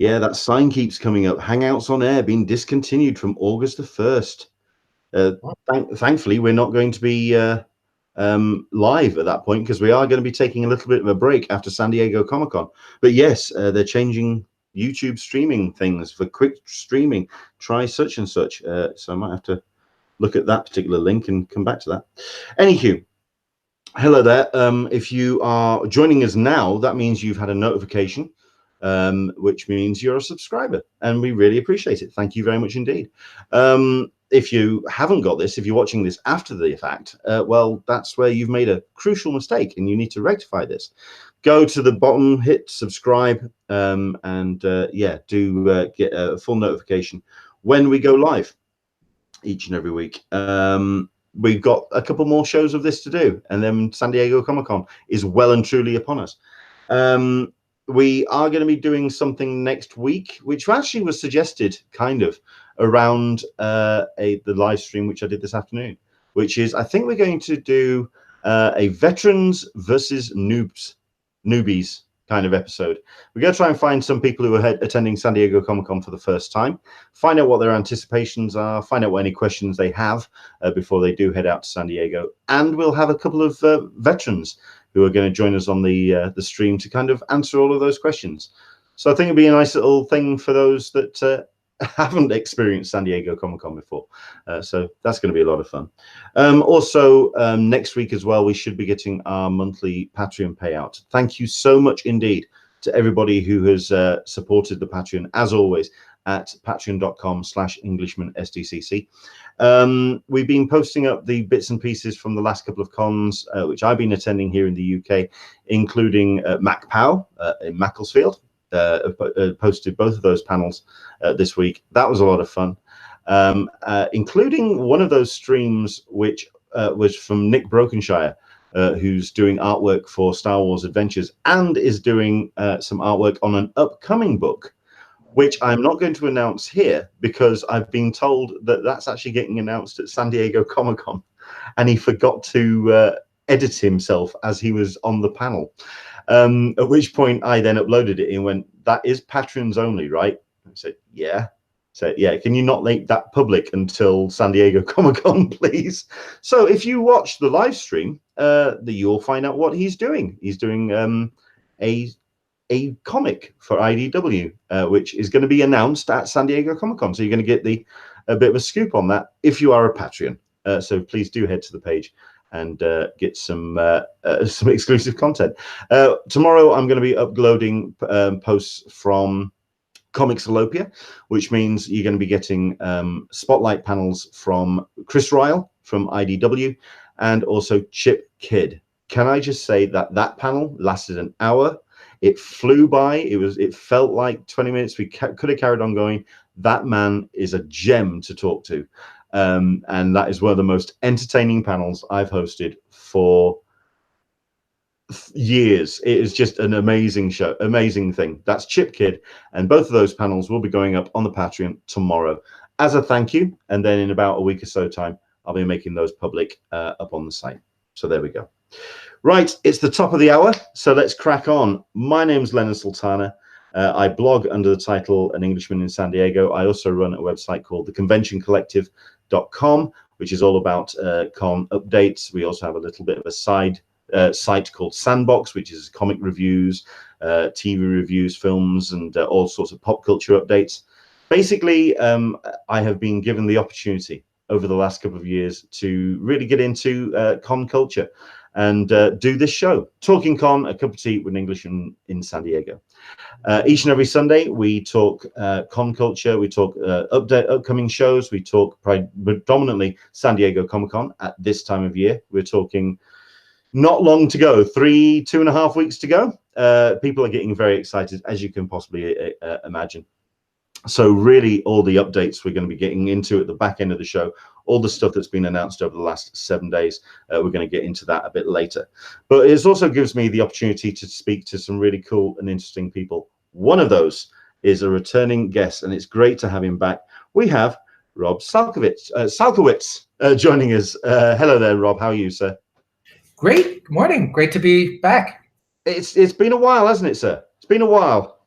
Yeah, that sign keeps coming up. Hangouts on Air being discontinued from August the 1st. Thankfully, we're not going to be live at that point because we are going to be taking a little bit of a break after San Diego Comic-Con. But yes, they're changing YouTube streaming things for quick streaming. Try such and such. So I might have to look at that particular link and come back to that. Anywho, hello there. If you are joining us now, that means you've had a notification, which means you're a subscriber, and we really appreciate it. Thank you very much indeed. If you haven't got this, if you're watching this after the fact, well, that's where you've made a crucial mistake and you need to rectify this. Go to the bottom, hit subscribe, and yeah, do get a full notification when we go live each and every week. We've got a couple more shows of this to do, and then San Diego Comic-Con is well and truly upon us. We are going to be doing something next week, which actually was suggested kind of around the live stream, which I did this afternoon, which is, I think we're going to do a veterans versus newbies kind of episode. We're going to try and find some people who are attending San Diego Comic-Con for the first time, find out what their anticipations are, find out what any questions they have before they do head out to San Diego. And we'll have a couple of veterans who are going to join us on the stream to kind of answer all of those questions. So I think it'd be a nice little thing for those that haven't experienced San Diego Comic-Con before. So that's going to be a lot of fun. Also, next week as well, we should be getting our monthly Patreon payout. Thank you so much indeed to everybody who has supported the Patreon, as always, at patreon.com/Englishman SDCC. We've been posting up the bits and pieces from the last couple of cons, which I've been attending here in the UK, including MacPow in Macclesfield. Posted both of those panels this week. That was a lot of fun, including one of those streams which was from Nick Brokenshire, who's doing artwork for Star Wars Adventures and is doing some artwork on an upcoming book, which I'm not going to announce here because I've been told that that's actually getting announced at San Diego Comic-Con, and he forgot to edit himself as he was on the panel. At which point I then uploaded it and went, that is patrons only, right? I said, yeah. So yeah, can you not make that public until San Diego Comic-Con, please? So if you watch the live stream, you'll find out what he's doing. He's doing a comic for IDW, which is going to be announced at San Diego Comic-Con. So you're going to get a bit of a scoop on that if you are a Patreon. So please do head to the page and get some exclusive content. Tomorrow I'm going to be uploading posts from Comixolopia, which means you're going to be getting spotlight panels from Chris Ryle from IDW and also Chip Kidd. Can I just say that that panel lasted an hour? It flew by. It felt like 20 minutes. We could have carried on going. That man is a gem to talk to. And that is one of the most entertaining panels I've hosted for years. It is just an amazing show, amazing thing. That's Chip Kidd, and both of those panels will be going up on the Patreon tomorrow as a thank you. And then in about a week or so time, I'll be making those public up on the site. So there we go. Right, it's the top of the hour, so let's crack on. My name's Leonard Sultana. I blog under the title An Englishman in San Diego. I also run a website called theconventioncollective.com, which is all about con updates. We also have a little bit of a side site called Sandbox, which is comic reviews, TV reviews, films, and all sorts of pop culture updates. Basically, I have been given the opportunity over the last couple of years to really get into con culture and do this show, Talkin Con, a cup of tea with an Englishman in San Diego. Each and every Sunday, we talk con culture, we talk upcoming shows, we talk predominantly San Diego Comic-Con at this time of year. We're talking not long to go, 2.5 weeks to go. People are getting very excited, as you can possibly imagine. So really all the updates we're going to be getting into at the back end of the show, all the stuff that's been announced over the last 7 days, we're going to get into that a bit later. But it also gives me the opportunity to speak to some really cool and interesting people. One of those is a returning guest, and it's great to have him back. We have Rob Salkowitz, joining us. Hello there, Rob. How are you, sir? Great. Good morning. Great to be back. It's been a while, hasn't it, sir? It's been a while.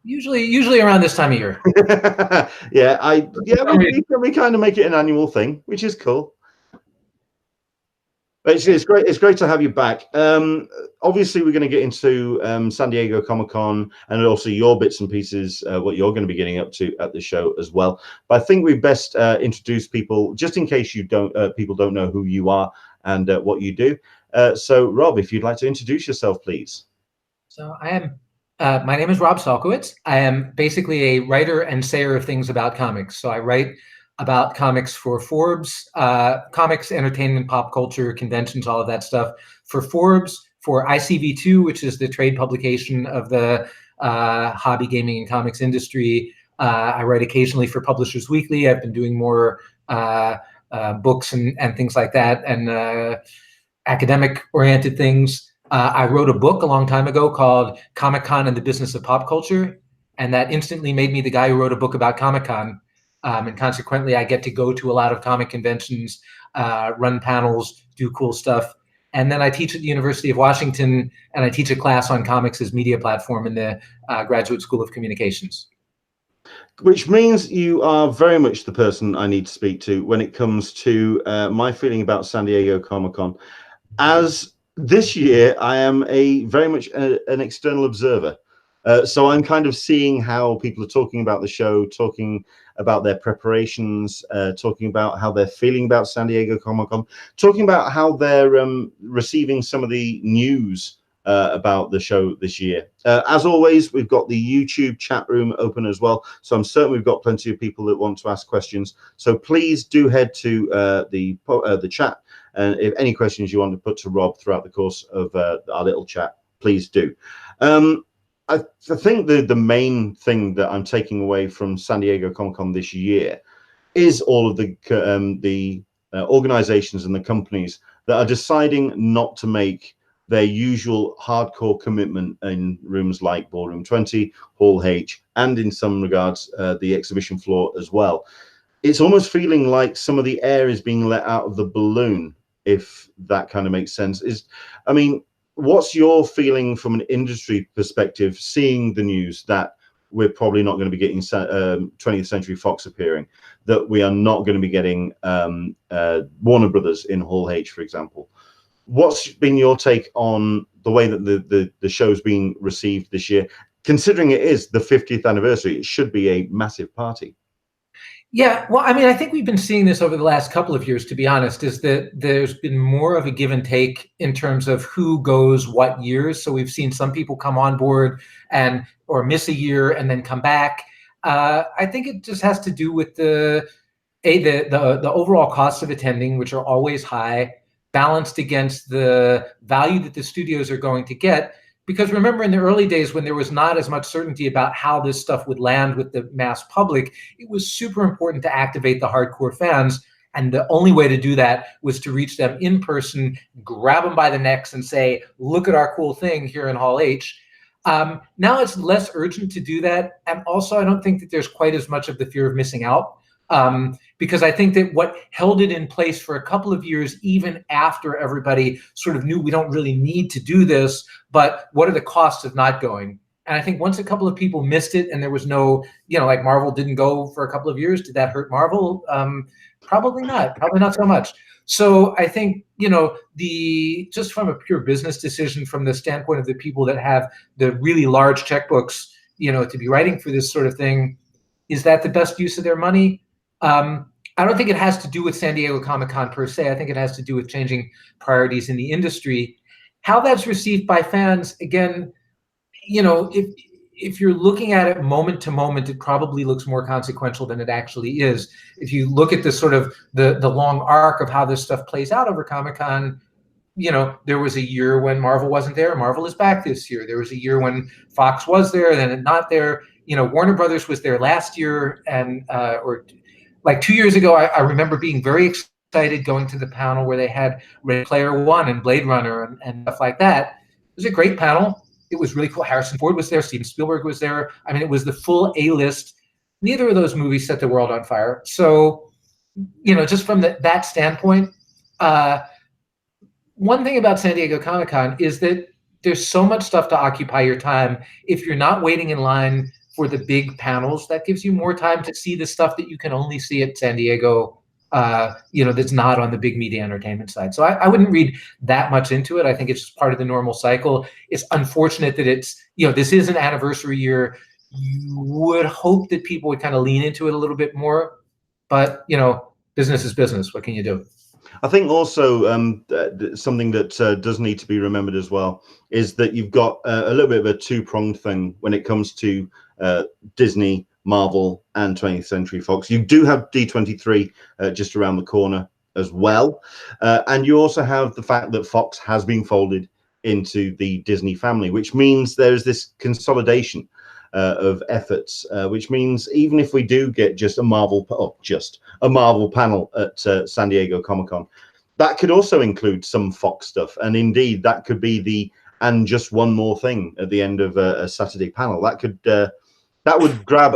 Usually around this time of year. We kind of make it an annual thing, which is cool. It's great. It's great to have you back. Obviously, we're going to get into San Diego Comic-Con and also your bits and pieces, what you're going to be getting up to at the show as well. But I think we best introduce people, just in case you don't, people don't know who you are and what you do. So, Rob, if you'd like to introduce yourself, please. So I am. My name is Rob Salkowitz. I am basically a writer and sayer of things about comics. So I write about comics for Forbes, comics, entertainment, pop culture, conventions, all of that stuff. For Forbes, for ICV2, which is the trade publication of the hobby gaming and comics industry. I write occasionally for Publishers Weekly. I've been doing more books and things like that, and academic-oriented things. I wrote a book a long time ago called Comic-Con and the Business of Pop Culture, and that instantly made me the guy who wrote a book about Comic-Con. And consequently, I get to go to a lot of comic conventions, run panels, do cool stuff. And then I teach at the University of Washington, and I teach a class on comics as media platform in the Graduate School of Communications. Which means you are very much the person I need to speak to when it comes to my feeling about San Diego Comic-Con. As this year, I am very much an external observer. So I'm kind of seeing how people are talking about the show, talking about their preparations, talking about how they're feeling about San Diego Comic-Con, talking about how they're receiving some of the news about the show this year. As always, we've got the YouTube chat room open as well. So I'm certain we've got plenty of people that want to ask questions. So please do head to the chat. And if any questions you want to put to Rob throughout the course of our little chat, please do. I think the main thing that I'm taking away from San Diego Comic-Con this year is all of the organizations and the companies that are deciding not to make their usual hardcore commitment in rooms like Ballroom 20, Hall H, and in some regards, the exhibition floor as well. It's almost feeling like some of the air is being let out of the balloon, if that kind of makes sense. What's your feeling from an industry perspective, seeing the news that we're probably not going to be getting 20th Century Fox appearing, that we are not going to be getting Warner Brothers in Hall H, for example? What's been your take on the way that the show's being received this year? Considering it is the 50th anniversary, it should be a massive party. Yeah, well, I think we've been seeing this over the last couple of years, to be honest, is that there's been more of a give and take in terms of who goes what years. So we've seen some people come on board or miss a year and then come back. I think it just has to do with the overall costs of attending, which are always high, balanced against the value that the studios are going to get. Because remember, in the early days when there was not as much certainty about how this stuff would land with the mass public, it was super important to activate the hardcore fans. And the only way to do that was to reach them in person, grab them by the necks and say, look at our cool thing here in Hall H. Now it's less urgent to do that. And also, I don't think that there's quite as much of the fear of missing out. Because I think that what held it in place for a couple of years, even after everybody sort of knew we don't really need to do this, but what are the costs of not going? And I think once a couple of people missed it and there was no, like Marvel didn't go for a couple of years, did that hurt Marvel? Probably not so much. So I think, just from a pure business decision, from the standpoint of the people that have the really large checkbooks, to be writing for this sort of thing, is that the best use of their money? I don't think it has to do with San Diego Comic-Con per se. I think it has to do with changing priorities in the industry. How that's received by fans, again, if you're looking at it moment to moment, it probably looks more consequential than it actually is. If you look at the sort of the long arc of how this stuff plays out over Comic-Con, there was a year when Marvel wasn't there. Marvel is back this year. There was a year when Fox was there, then not there. Warner Brothers was there last year, and or like 2 years ago, I remember being very excited going to the panel where they had Ready Player One and Blade Runner and stuff like that. It was a great panel. It was really cool. Harrison Ford was there. Steven Spielberg was there. It was the full A-list. Neither of those movies set the world on fire. So, just from that standpoint, one thing about San Diego Comic-Con is that there's so much stuff to occupy your time. If you're not waiting in line for the big panels. That gives you more time to see the stuff that you can only see at San Diego, that's not on the big media entertainment side. So I wouldn't read that much into it. I think it's just part of the normal cycle. It's unfortunate that it's, this is an anniversary year. You would hope that people would kind of lean into it a little bit more, but business is business. What can you do? I think also something that does need to be remembered as well is that you've got a little bit of a two-pronged thing when it comes to Disney, Marvel, and 20th Century Fox. You do have D23 just around the corner as well. And you also have the fact that Fox has been folded into the Disney family, which means there's this consolidation of efforts, which means even if we do get just a Marvel panel at San Diego Comic-Con, that could also include some Fox stuff, and indeed that could be and just one more thing at the end of a Saturday panel. That would grab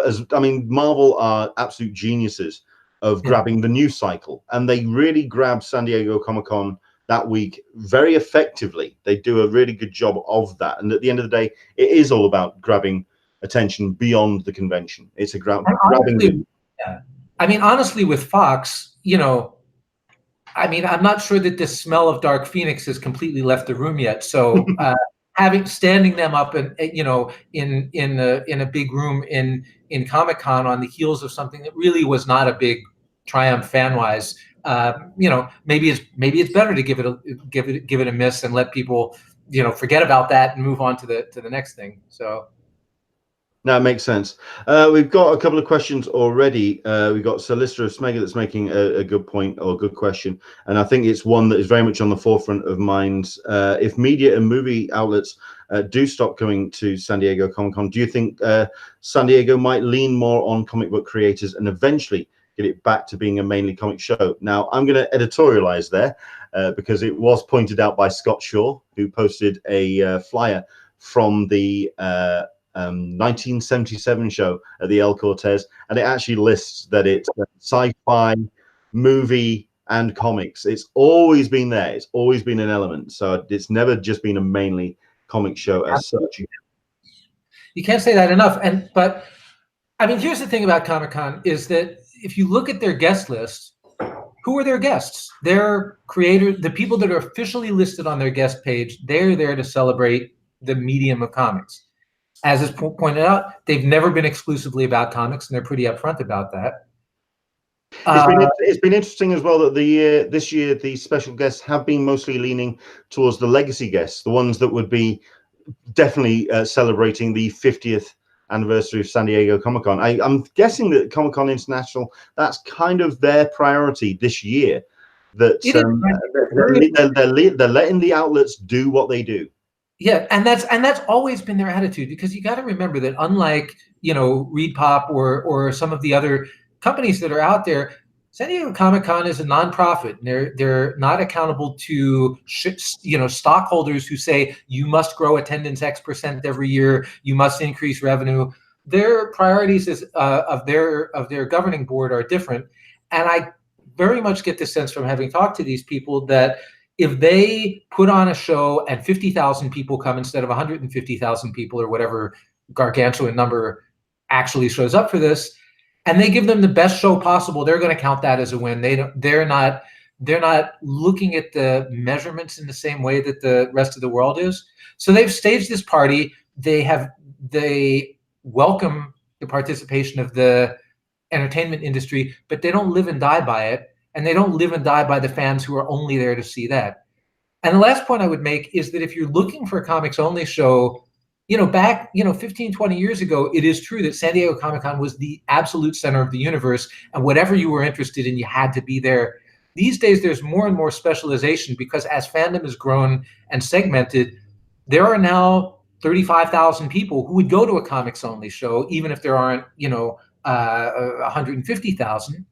Marvel are absolute geniuses of grabbing the news cycle, and they really grab San Diego Comic-Con that week very effectively. They do a really good job of that, and at the end of the day, it is all about grabbing attention beyond the convention. It's a grabbing. Honestly, with Fox, I'm not sure that this smell of Dark Phoenix has completely left the room yet. So standing them up in a big room in Comic-Con on the heels of something that really was not a big triumph fan wise, maybe it's better to give it a miss and let people forget about that and move on to the next thing. So. No, it makes sense. We've got a couple of questions already. We've got Solicitor of Smega that's making a good point or a good question. And I think it's one that is very much on the forefront of minds. If media and movie outlets do stop coming to San Diego Comic-Con, do you think San Diego might lean more on comic book creators and eventually get it back to being a mainly comic show? Now, I'm going to editorialize there because it was pointed out by Scott Shaw, who posted a flyer from the 1977 show at the El Cortez, and it actually lists that it's sci-fi, movie, and comics. It's always been there. It's always been an element. So it's never just been a mainly comic show as such. You can't say that enough. But here's the thing about Comic-Con is that if you look at their guest list, who are their guests? Their creators, the people that are officially listed on their guest page, they're there to celebrate the medium of comics. As is pointed out, they've never been exclusively about comics, and they're pretty upfront about that. It's been interesting as well that this year the special guests have been mostly leaning towards the legacy guests, the ones that would be definitely celebrating the 50th anniversary of San Diego Comic-Con. I'm guessing that Comic-Con International, that's kind of their priority this year. That they're letting the outlets do what they do. Yeah, and that's always been their attitude, because you got to remember that unlike ReedPop or some of the other companies that are out there, San Diego Comic-Con is a nonprofit. They're not accountable to stockholders who say you must grow attendance X% every year, you must increase revenue. Their priorities of their governing board are different, and I very much get the sense from having talked to these people that if they put on a show and 50,000 people come instead of 150,000 people or whatever gargantuan number actually shows up for this, and they give them the best show possible, they're going to count that as a win. They're not looking at the measurements in the same way that the rest of the world is. So they've staged this party. They welcome the participation of the entertainment industry, but they don't live and die by it. And they don't live and die by the fans who are only there to see that. And the last point I would make is that if you're looking for a comics only show, back 15, 20 years ago, it is true that San Diego Comic-Con was the absolute center of the universe, and whatever you were interested in, you had to be there. These days, there's more and more specialization, because as fandom has grown and segmented, there are now 35,000 people who would go to a comics only show, even if there aren't 150,000.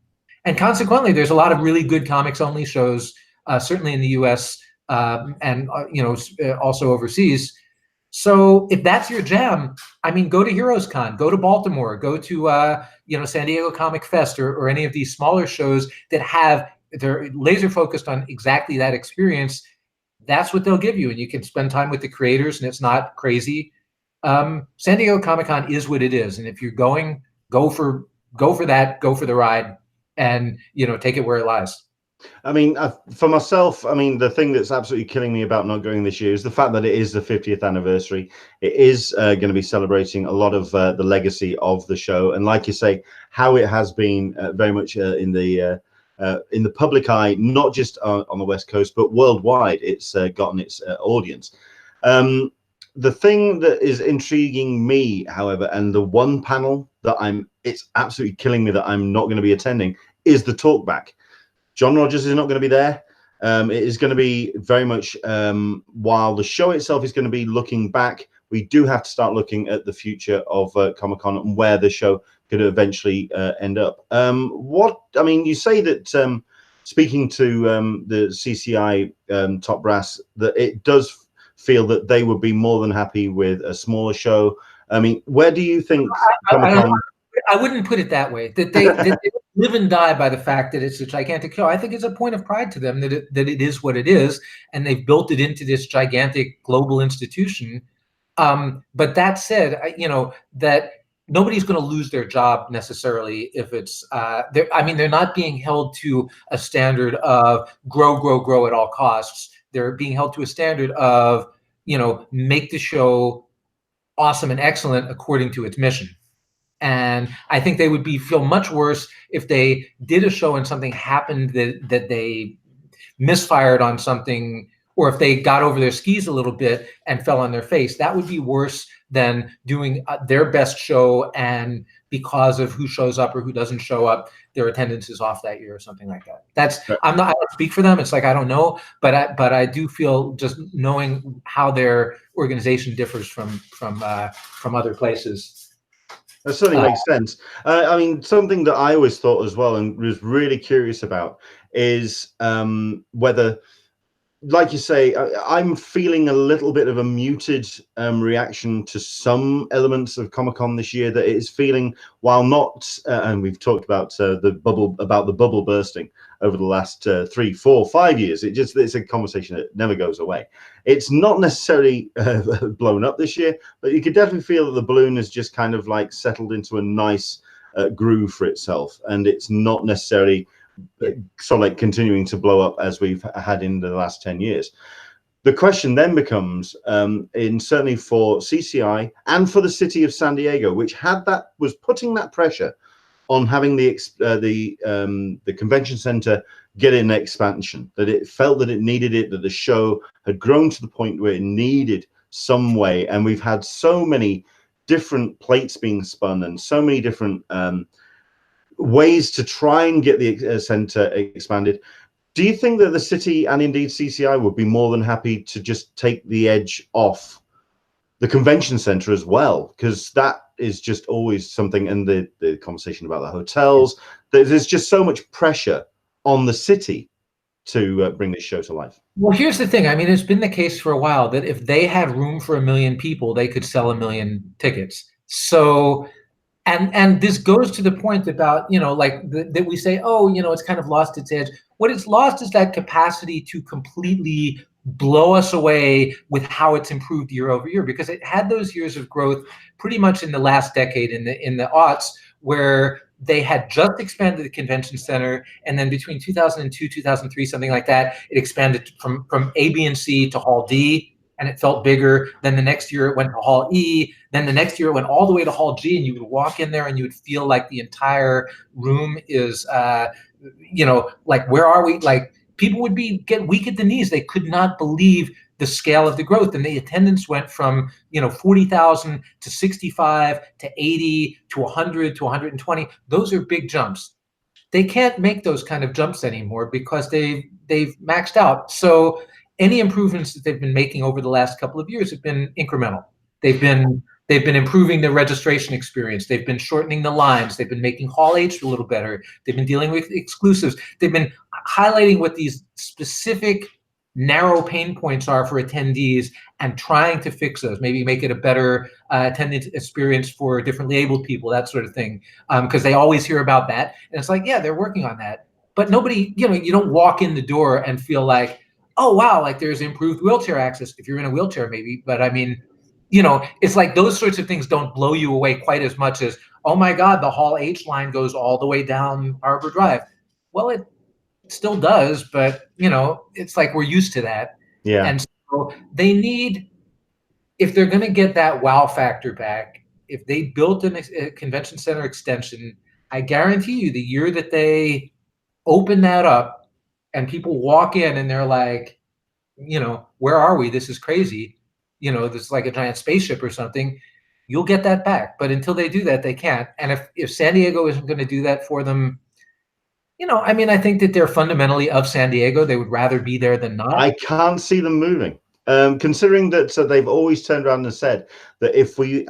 And consequently, there's a lot of really good comics only shows, certainly in the U.S. And also overseas. So if that's your jam, go to Heroes Con, go to Baltimore, go to San Diego Comic Fest or any of these smaller shows that they're laser focused on exactly that experience. That's what they'll give you, and you can spend time with the creators, and it's not crazy. San Diego Comic-Con is what it is, and if you're going, go for that, go for the ride, and take it where it lies. I mean, for myself, I mean, the thing that's absolutely killing me about not going this year is the fact that it is the 50th anniversary. It is going to be celebrating a lot of the legacy of the show, and like you say, how it has been very much in the public eye, not just on the West Coast, but worldwide. It's gotten its audience. The thing that is intriguing me, however, and the one panel that it's absolutely killing me that I'm not going to be attending, is the talkback. John Rogers is not going to be there. It is going to be very much, while the show itself is going to be looking back, we do have to start looking at the future of Comic-Con and where the show could eventually end up. I mean, you say that, speaking to the CCI top brass, that it does feel that they would be more than happy with a smaller show. I mean, where do you think Comic-Con... I wouldn't put it that way. That they live and die by the fact that it's a gigantic show. I think it's a point of pride to them that it is what it is, and they've built it into this gigantic global institution. But that said, that nobody's going to lose their job necessarily if it's. I mean, they're not being held to a standard of grow at all costs. They're being held to a standard of make the show awesome and excellent according to its mission. And I think they would feel much worse if they did a show and something happened that they misfired on something, or if they got over their skis a little bit and fell on their face. That would be worse than doing their best show, and because of who shows up or who doesn't show up, their attendance is off that year or something like that. I don't speak for them. It's like, I don't know, but I do feel, just knowing how their organization differs from other places. That certainly makes sense. I mean, something that I always thought as well and was really curious about is whether, like you say, I'm feeling a little bit of a muted reaction to some elements of Comic-Con this year, that it is feeling, while not, and we've talked about the bubble bursting over the last 3, 4, 5 years. It's a conversation that never goes away. It's not necessarily blown up this year, but you could definitely feel that the balloon has just kind of like settled into a nice groove for itself, and it's not necessarily sort of like continuing to blow up as we've had in the last 10 years. The question then becomes, certainly for CCI and for the city of San Diego, which was putting that pressure on having the convention center get an expansion, that it felt that it needed it, that the show had grown to the point where it needed some way, and we've had so many different plates being spun and so many different ways to try and get the center expanded. Do you think that the city, and indeed CCI, would be more than happy to just take the edge off the convention center as well? Because that is just always something, in the conversation about the hotels, there's just so much pressure on the city to bring this show to life. Well, here's the thing. I mean, it's been the case for a while that if they had room for 1 million people, they could sell 1 million tickets. So, and this goes to the point about, that we say, oh, it's kind of lost its edge. What it's lost is that capacity to completely blow us away with how it's improved year over year, because it had those years of growth pretty much in the last decade, in the aughts, where they had just expanded the convention center, and then between 2002, 2003, something like that, it expanded from A, B, and C to Hall D, and it felt bigger. Then the next year it went to Hall E. Then the next year it went all the way to Hall G, and you would walk in there and you would feel like the entire room is, like, where are we? Like, people would get weak at the knees. They could not believe the scale of the growth, and the attendance went from 40,000 to 65 to 80 to 100 to 120. Those are big jumps. They can't make those kind of jumps anymore because they've maxed out. So any improvements that they've been making over the last couple of years have been incremental. They've been improving the registration experience. They've been shortening the lines. They've been making Hall H a little better. They've been dealing with exclusives. They've been highlighting what these specific narrow pain points are for attendees and trying to fix those, maybe make it a better attendance experience for differently abled people, that sort of thing. Because they always hear about that. And it's like, yeah, they're working on that. But nobody, you don't walk in the door and feel like, oh, wow, like there's improved wheelchair access. If you're in a wheelchair, maybe. But I mean, it's like those sorts of things don't blow you away quite as much as, oh my God, the Hall H line goes all the way down Harbor Drive. Well, it still does, but it's like we're used to that. Yeah. And so they need, if they're going to get that wow factor back, if they built a convention center extension, I guarantee you the year that they open that up and people walk in and they're like, where are we? This is crazy. This is like a giant spaceship or something. You'll get that back. But until they do that, they can't. And if San Diego isn't going to do that for them, I think that they're fundamentally of San Diego. They would rather be there than not. I can't see them moving. Considering that they've always turned around and said that if we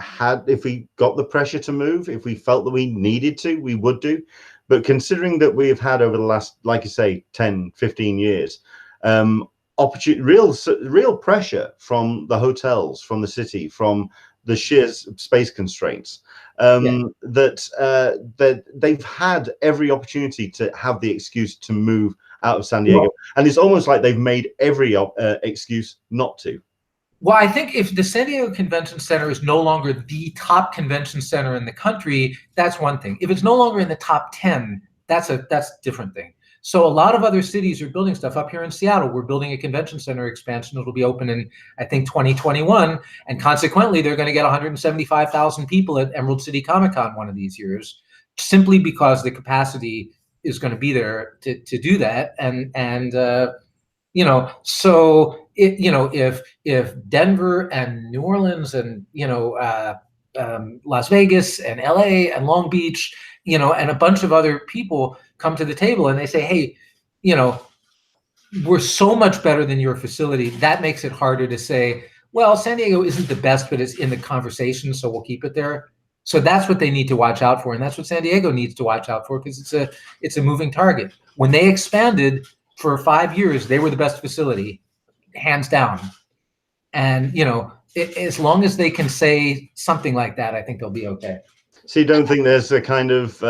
got the pressure to move, if we felt that we needed to, we would do. But considering that we've had over the last, like you say, 10, 15 years, real pressure from the hotels, from the city, from the sheer space constraints, that they've had every opportunity to have the excuse to move out of San Diego, and it's almost like they've made every excuse not to. Well, I think if the San Diego Convention Center is no longer the top convention center in the country, that's one thing. If it's no longer in the top 10, that's a different thing. So a lot of other cities are building stuff. Up here in Seattle, we're building a convention center expansion. It'll be open in, I think, 2021. And consequently, they're going to get 175,000 people at Emerald City Comic Con one of these years, simply because the capacity is going to be there to do that. So if Denver and New Orleans and, Las Vegas and LA and Long Beach, and a bunch of other people come to the table and they say, hey, we're so much better than your facility. That makes it harder to say, well, San Diego isn't the best, but it's in the conversation, so we'll keep it there. So that's what they need to watch out for. And that's what San Diego needs to watch out for, because it's a moving target. When they expanded for 5 years, they were the best facility, hands down. And, as long as they can say something like that, I think they'll be okay. So you don't think there's a kind of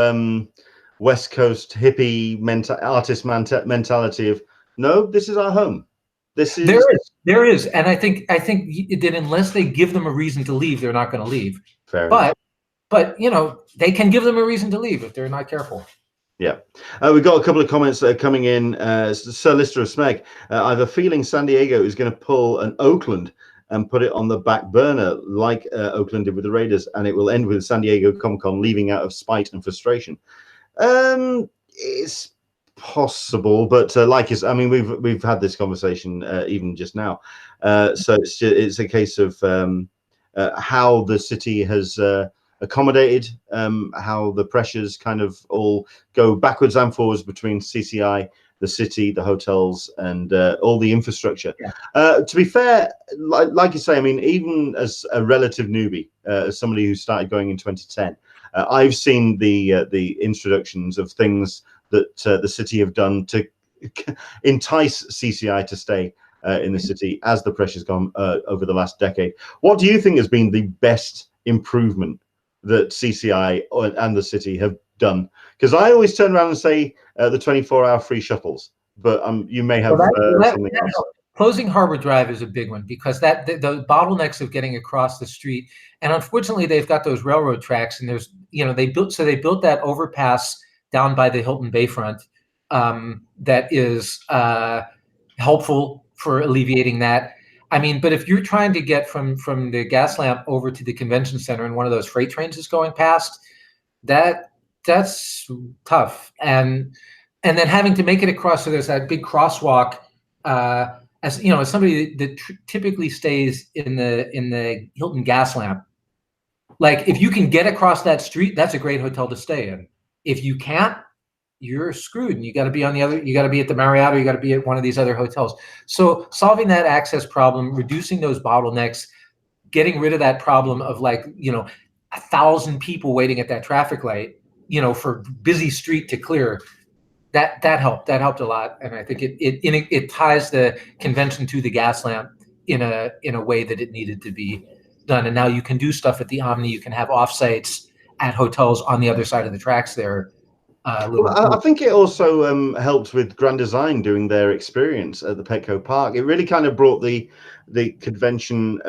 West Coast hippie artist mentality of, no, this is our home. There is. And I think that unless they give them a reason to leave, they're not going to leave. Fair enough. But they can give them a reason to leave if they're not careful. Yeah. We've got a couple of comments that are coming in. Sir Lister of Smeg, I have a feeling San Diego is going to pull an Oakland and put it on the back burner like Oakland did with the Raiders, and it will end with San Diego Comic-Con leaving out of spite and frustration. It's possible, but we've had this conversation even just now. So it's a case of how the city has accommodated, how the pressures kind of all go backwards and forwards between CCI, the city, the hotels, and all the infrastructure. Yeah. To be fair, like you say, even as a relative newbie, as somebody who started going in 2010, I've seen the introductions of things that the city have done to entice CCI to stay in the city as the pressure's gone over the last decade. What do you think has been the best improvement that CCI and the city have done? Because I always turn around and say the 24-hour free shuttles, but you may have something else. Closing Harbor Drive is a big one, because the bottlenecks of getting across the street, and unfortunately they've got those railroad tracks, and there's they built that overpass down by the Hilton Bayfront that is helpful for alleviating that. But if you're trying to get from the gas lamp over to the convention center and one of those freight trains is going past, that's tough. And then having to make it across, so there's that big crosswalk. As somebody that typically stays in the Hilton gas lamp, like if you can get across that street, that's a great hotel to stay in. If you can't, you're screwed, and you got to be you got to be at the Marriott, or you got to be at one of these other hotels. So solving that access problem, reducing those bottlenecks, getting rid of that problem of 1,000 people waiting at that traffic light, for busy street to clear, that helped a lot. And I think it ties the convention to the gas lamp in a way that it needed to be done. And now you can do stuff at the Omni. You can have offsites at hotels on the other side of the tracks there Well, I think it also helped with Grand Design doing their experience at the Petco Park. It really kind of brought the convention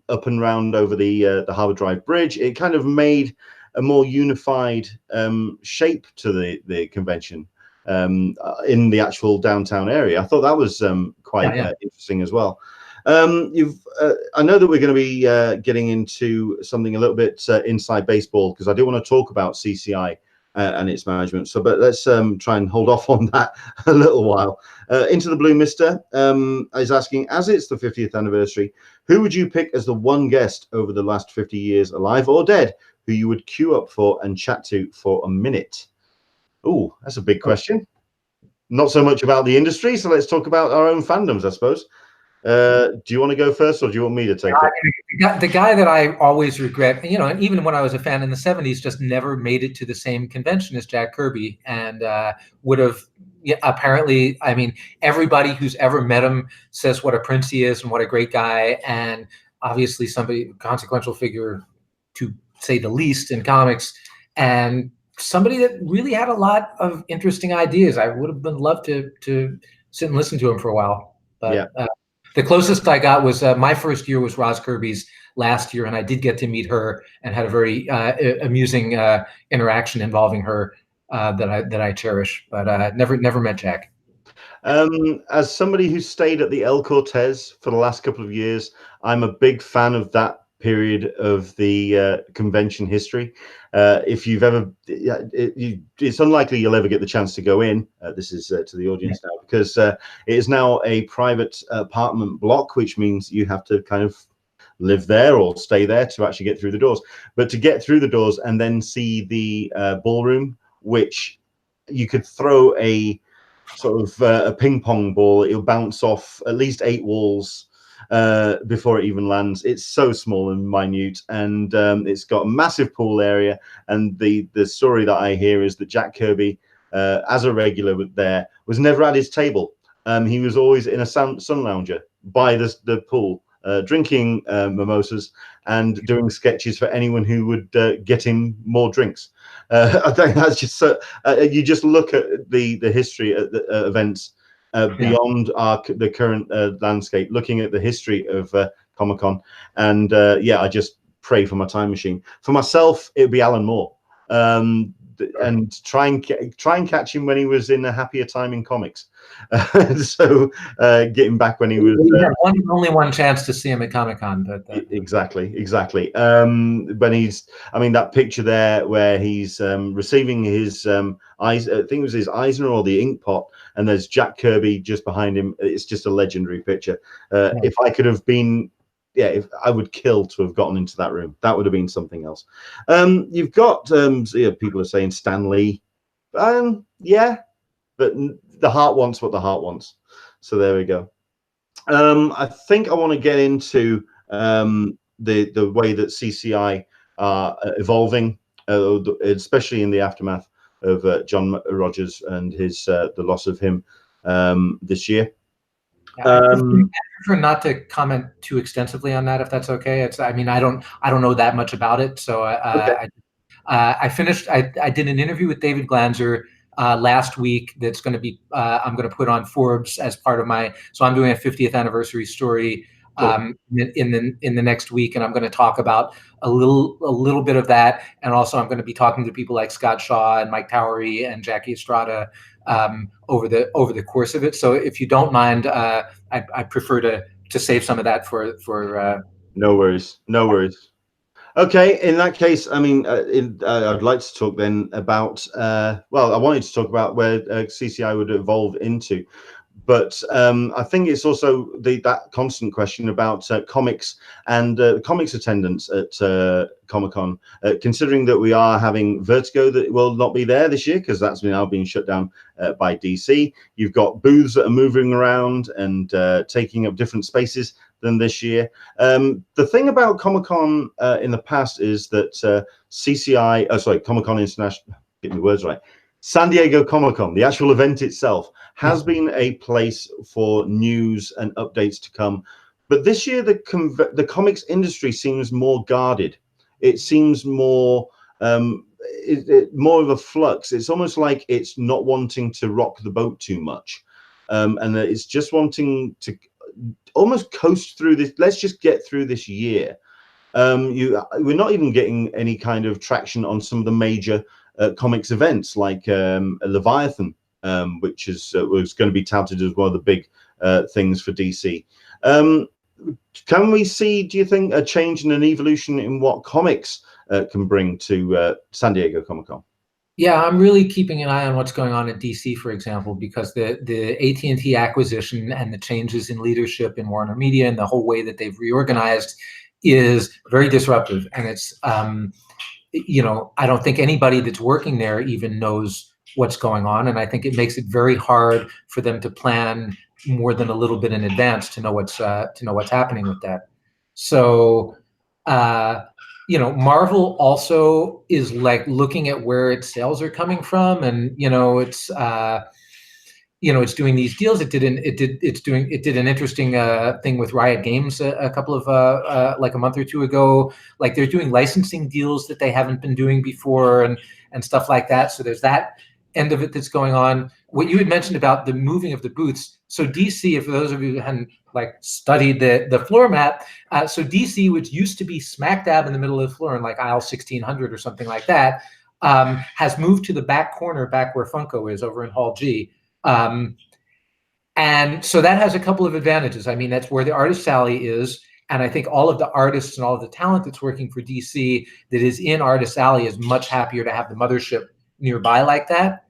up and round over the Harbour Drive Bridge. It kind of made a more unified shape to the convention in the actual downtown area. I thought that was quite interesting as well. I know that we're going to be getting into something a little bit inside baseball, because I do want to talk about CCI and its management. So, but let's try and hold off on that a little while. Into the Blue Mister is asking, as it's the 50th anniversary, who would you pick as the one guest over the last 50 years, alive or dead, who you would queue up for and chat to for a minute? Oh, that's a big question. Not so much about the industry, so let's talk about our own fandoms, I suppose. Do you want to go first, or do you want me to take it? The guy that I always regret, you know, and even when I was a fan in the 70s, just never made it to the same convention as Jack Kirby, and would have, apparently, I mean, everybody who's ever met him says what a prince he is and what a great guy, and obviously somebody, consequential figure to say the least in comics, and somebody that really had a lot of interesting ideas. I would have been loved to sit and listen to him for a while, but yeah. The closest I got was my first year was Roz Kirby's last year, and I did get to meet her and had a very amusing interaction involving her that I cherish. But never met Jack. As somebody who stayed at the El Cortez for the last couple of years, I'm a big fan of that period of the convention history. If you've ever, it's unlikely you'll ever get the chance to go in. This is to the audience now, because it is now a private apartment block, which means you have to kind of live there or stay there to actually get through the doors. But to get through the doors and then see the ballroom, which you could throw a sort of a ping pong ball, it'll bounce off at least 8 walls before it even lands. It's so small and minute, and it's got a massive pool area. And the story that I hear is that Jack Kirby, as a regular there, was never at his table. He was always in a sun lounger by the pool, drinking mimosas and doing sketches for anyone who would get him more drinks. I think that's just so. You just look at the history at the events beyond the current landscape, looking at the history of Comic-Con, and I just pray for my time machine. For myself, it would be Alan Moore, and try and catch him when he was in a happier time in comics. So get him back when he was. We had only one chance to see him at Comic-Con, but exactly. When he's, I mean, that picture there where he's receiving his I think it was his Eisner or the ink pot, and there's Jack Kirby just behind him. It's just a legendary picture. If I could have been, if I would kill to have gotten into that room, that would have been something else. You've got people are saying Stan Lee, but the heart wants what the heart wants. So there we go. I think I want to get into the way that CCI are evolving, especially in the aftermath of John Rogers and his the loss of him this year. I prefer not to comment too extensively on that, if that's okay. I mean, I don't know that much about it, so I finished. I did an interview with David Glanzer last week. That's going to be I'm going to put on Forbes as part of my. So I'm doing a 50th anniversary story in the next week, and I'm going to talk about a little bit of that, and also I'm going to be talking to people like Scott Shaw and Mike Towery and Jackie Estrada over the course of it. So if you don't mind, I prefer to save some of that for. No worries. Okay, in that case, I mean, I'd like to talk then about, I wanted to talk about where CCI would evolve into, but I think it's also that constant question about comics and comics attendance at Comic-Con, considering that we are having Vertigo that will not be there this year because that's now been shut down by DC. You've got booths that are moving around and taking up different spaces than this year. The thing about Comic-Con in the past is that Comic-Con International, get my words right, San Diego Comic-Con, the actual event itself, has been a place for news and updates to come. But this year, the comics industry seems more guarded. It seems more, more of a flux. It's almost like it's not wanting to rock the boat too much, and that it's just wanting to almost coast through this. Let's just get through this year. We're not even getting any kind of traction on some of the major comics events like Leviathan, which was going to be touted as one of the big things for DC. Can we see, do you think, a change and an evolution in what comics can bring to San Diego Comic-Con? Yeah, I'm really keeping an eye on what's going on at DC, for example, because the AT&T acquisition and the changes in leadership in Warner Media and the whole way that they've reorganized is very disruptive. And it's, you know, I don't think anybody that's working there even knows what's going on. And I think it makes it very hard for them to plan more than a little bit in advance to know what's happening with that. So, you know, Marvel also is like looking at where its sales are coming from, and you know, it's doing these deals. It did an interesting thing with Riot Games a couple of like a month or two ago. Like they're doing licensing deals that they haven't been doing before, and stuff like that. So there's that end of it that's going on. What you had mentioned about the moving of the booths. So DC, for those of you who hadn't like studied the floor map, so DC, which used to be smack dab in the middle of the floor in like aisle 1600 or something like that, has moved to the back corner, back where Funko is, over in Hall G. And so that has a couple of advantages. I mean, that's where the artist alley is. And I think all of the artists and all of the talent that's working for DC that is in Artist Alley is much happier to have the mothership nearby like that.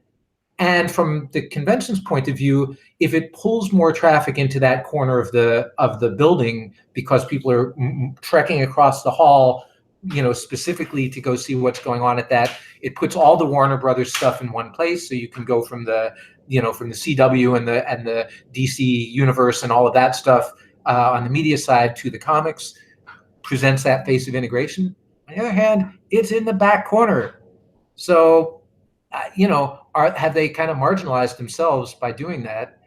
And from the convention's point of view, if it pulls more traffic into that corner of the building because people are trekking across the hall, you know, specifically to go see what's going on at that, it puts all the Warner Brothers stuff in one place, so you can go from the CW and the DC universe and all of that stuff on the media side to the comics, presents that face of integration. On the other hand, it's in the back corner, so you know, have they kind of marginalized themselves by doing that?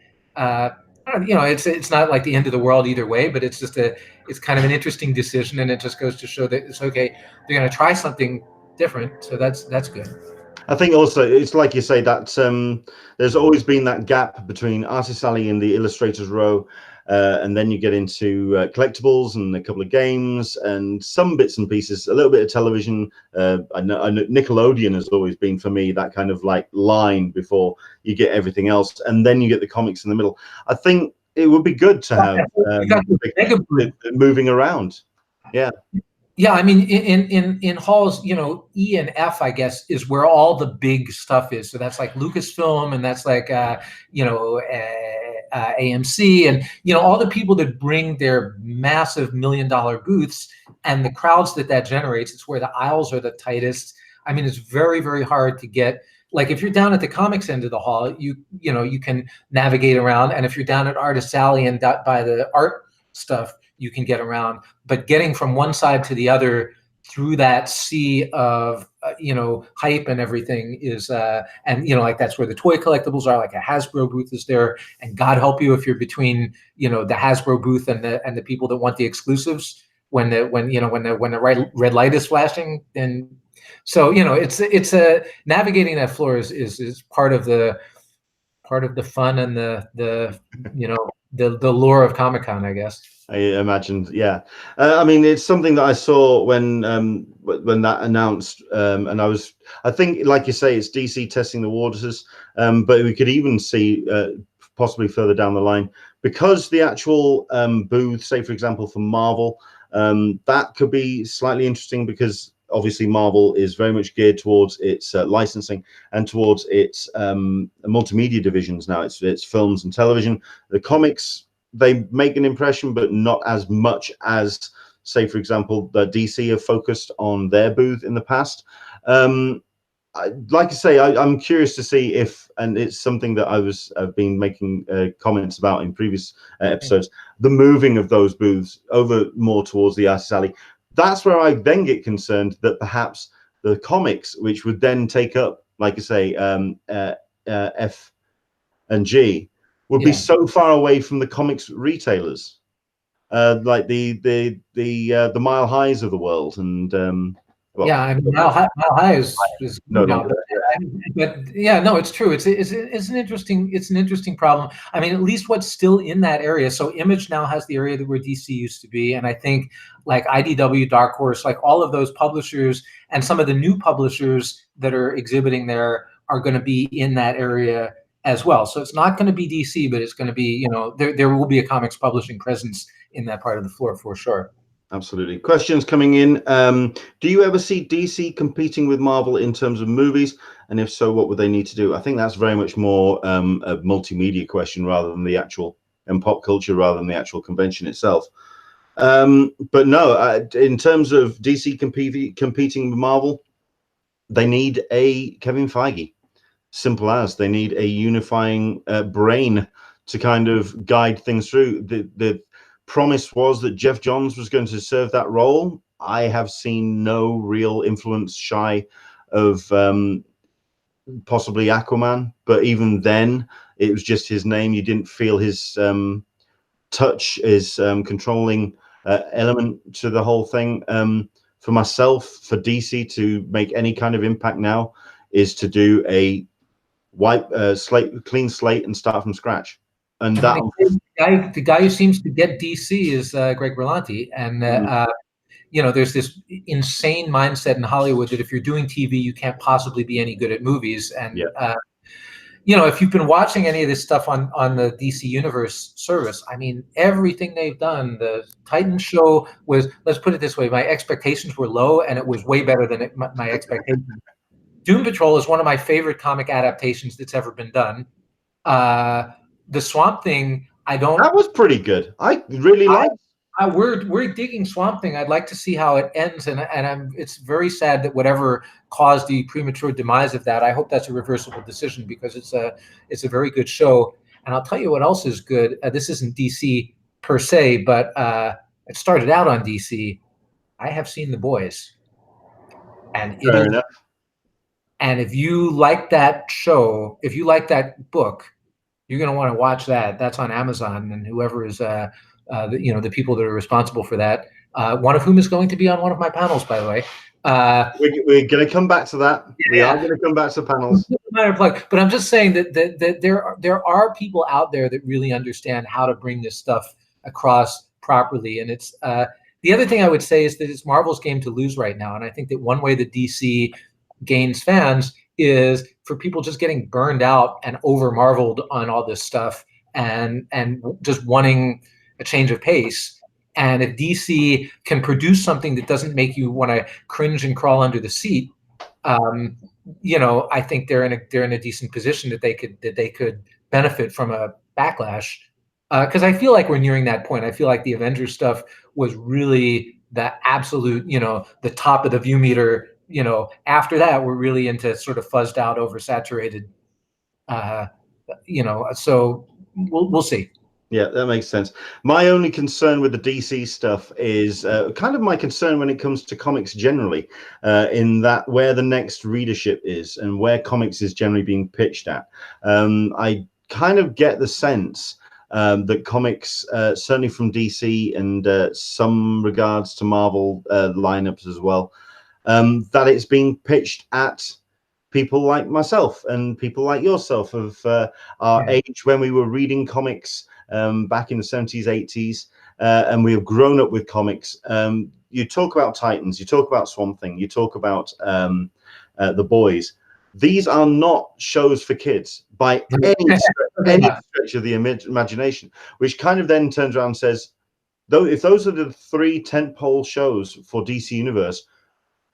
You know, it's not like the end of the world either way, but it's just it's kind of an interesting decision, and it just goes to show that it's okay. They're going to try something different, so that's good. I think also it's like you say that there's always been that gap between Artist Alley and the Illustrators Row, and then you get into collectibles and a couple of games and some bits and pieces, a little bit of television. I know Nickelodeon has always been for me that kind of like line before you get everything else, and then you get the comics in the middle. I think it would be good to have moving around. Yeah. Yeah, I mean, in halls, you know, E and F, I guess, is where all the big stuff is. So that's like Lucasfilm, and that's like, you know, AMC, and you know, all the people that bring their massive $1 million booths and the crowds that generates. It's where the aisles are the tightest. I mean, it's very, very hard to get. Like if you're down at the comics end of the hall, you know, you can navigate around, and if you're down at Artist Alley and by the art stuff, you can get around. But getting from one side to the other through that sea of you know, hype and everything is and you know, like that's where the toy collectibles are. Like a Hasbro booth is there, and God help you if you're between, you know, the Hasbro booth and the people that want the exclusives when the red light is flashing. And so, you know, it's navigating that floor is part of the fun and the you know, the lure of Comic-Con, I guess. I imagined, yeah. I mean, it's something that I saw when that announced, and I think, like you say, it's DC testing the waters, but we could even see possibly further down the line, because the actual booth, say for example for Marvel, that could be slightly interesting, because obviously Marvel is very much geared towards its licensing and towards its multimedia divisions now. It's films and television. The comics, they make an impression, but not as much as, say, for example, the DC have focused on their booth in the past. Like I say, I'm curious to see if, and it's something that I've been making comments about in previous episodes, the moving of those booths over more towards the Artist Alley. That's where I then get concerned that perhaps the comics, which would then take up, like I say, F and G, would be so far away from the comics retailers, like the Mile Highs of the world, and Well, yeah, I mean, Mile High is no good now, longer. but yeah, no, it's true. It's an interesting problem. I mean, at least what's still in that area. So Image now has the area that where DC used to be, and I think like IDW, Dark Horse, like all of those publishers and some of the new publishers that are exhibiting there are going to be in that area as well. So it's not going to be DC, but it's going to be, there will be a comics publishing presence in that part of the floor for sure. Absolutely. Questions coming in. Do you ever see DC competing with Marvel in terms of movies? And if so, what would they need to do? I think that's very much more a multimedia question rather than the actual, and pop culture rather than the actual convention itself. But no, in terms of DC competing with Marvel, they need a Kevin Feige. Simple as. They need a unifying brain to kind of guide things through. The promise was that Jeff Johns was going to serve that role. I have seen no real influence shy of possibly Aquaman, but even then it was just his name. You didn't feel his touch, his controlling element to the whole thing. For myself, for DC to make any kind of impact now is to do a clean slate and start from scratch. And that the guy who seems to get DC is Greg Berlanti, and there's this insane mindset in Hollywood that if you're doing TV, you can't possibly be any good at movies. And if you've been watching any of this stuff on the DC Universe service, I mean, everything they've done, the Titans show was, let's put it this way, my expectations were low, and it was way better than my expectations. Doom Patrol is one of my favorite comic adaptations that's ever been done. The Swamp Thing, that was pretty good. I really liked. We're digging Swamp Thing. I'd like to see how it ends, and it's very sad that whatever caused the premature demise of that. I hope that's a reversible decision because it's a very good show. And I'll tell you what else is good. This isn't DC per se, but it started out on DC. I have seen The Boys, and fair enough. And if you like that show, if you like that book, you're going to want to watch that. That's on Amazon, and whoever is, the people that are responsible for that, one of whom is going to be on one of my panels, by the way. We're going to come back to that. Yeah. We are going to come back to panels. But I'm just saying that there are people out there that really understand how to bring this stuff across properly. And it's the other thing I would say is that it's Marvel's game to lose right now. And I think that one way that DC gains fans is for people just getting burned out and over marveled on all this stuff and just wanting a change of pace. And if DC can produce something that doesn't make you want to cringe and crawl under the seat, I think they're in a decent position that they could benefit from a backlash. Because I feel like we're nearing that point. I feel like the Avengers stuff was really the absolute, the top of the view meter. After that, we're really into sort of fuzzed out, oversaturated. So we'll see. Yeah, that makes sense. My only concern with the DC stuff is kind of my concern when it comes to comics generally, in that where the next readership is and where comics is generally being pitched at. I kind of get the sense that comics, certainly from DC and some regards to Marvel lineups as well, that it's being pitched at people like myself and people like yourself of our age when we were reading comics back in the 70s, 80s, and we have grown up with comics. You talk about Titans, you talk about Swamp Thing, you talk about The Boys. These are not shows for kids by any stretch of the imagination, which kind of then turns around and says, though, if those are the three tentpole shows for DC Universe,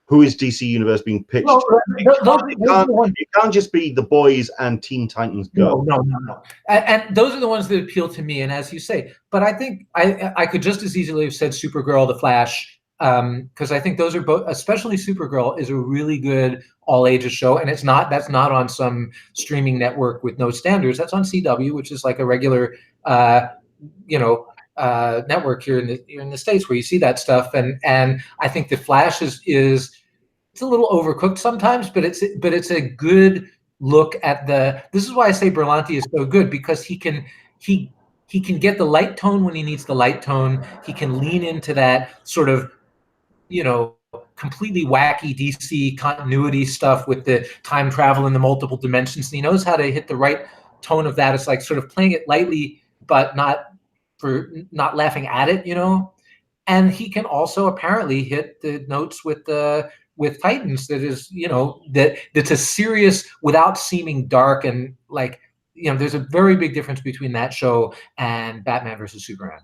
who is DC Universe being pitched? Well, it can't just be The Boys and Teen Titans Go. No. And those are the ones that appeal to me. And as you say, but I think I could just as easily have said Supergirl, The Flash, because I think those are both, especially Supergirl, is a really good all ages show, and that's not on some streaming network with no standards. That's on CW, which is like a regular, network here in the States where you see that stuff. And I think The Flash is it's a little overcooked sometimes, but it's a good look at this is why I say Berlanti is so good, because he can get the light tone when he needs the light tone. He can lean into that sort of, completely wacky DC continuity stuff with the time travel and the multiple dimensions. And he knows how to hit the right tone of that. It's like sort of playing it lightly, but not laughing at it, you know. And he can also apparently hit the notes with Titans that is, you know, that's a serious without seeming dark, and like, you know, there's a very big difference between that show and Batman versus Superman.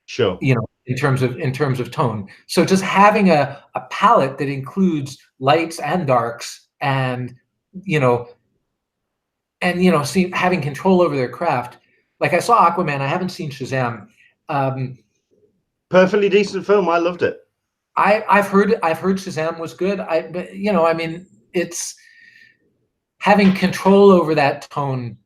Sure. You know, in terms of tone. So just having a palette that includes lights and darks, and having control over their craft. Like, I saw Aquaman. I haven't seen Shazam. Perfectly decent film. I loved it. I've heard Shazam was good. It's having control over that tone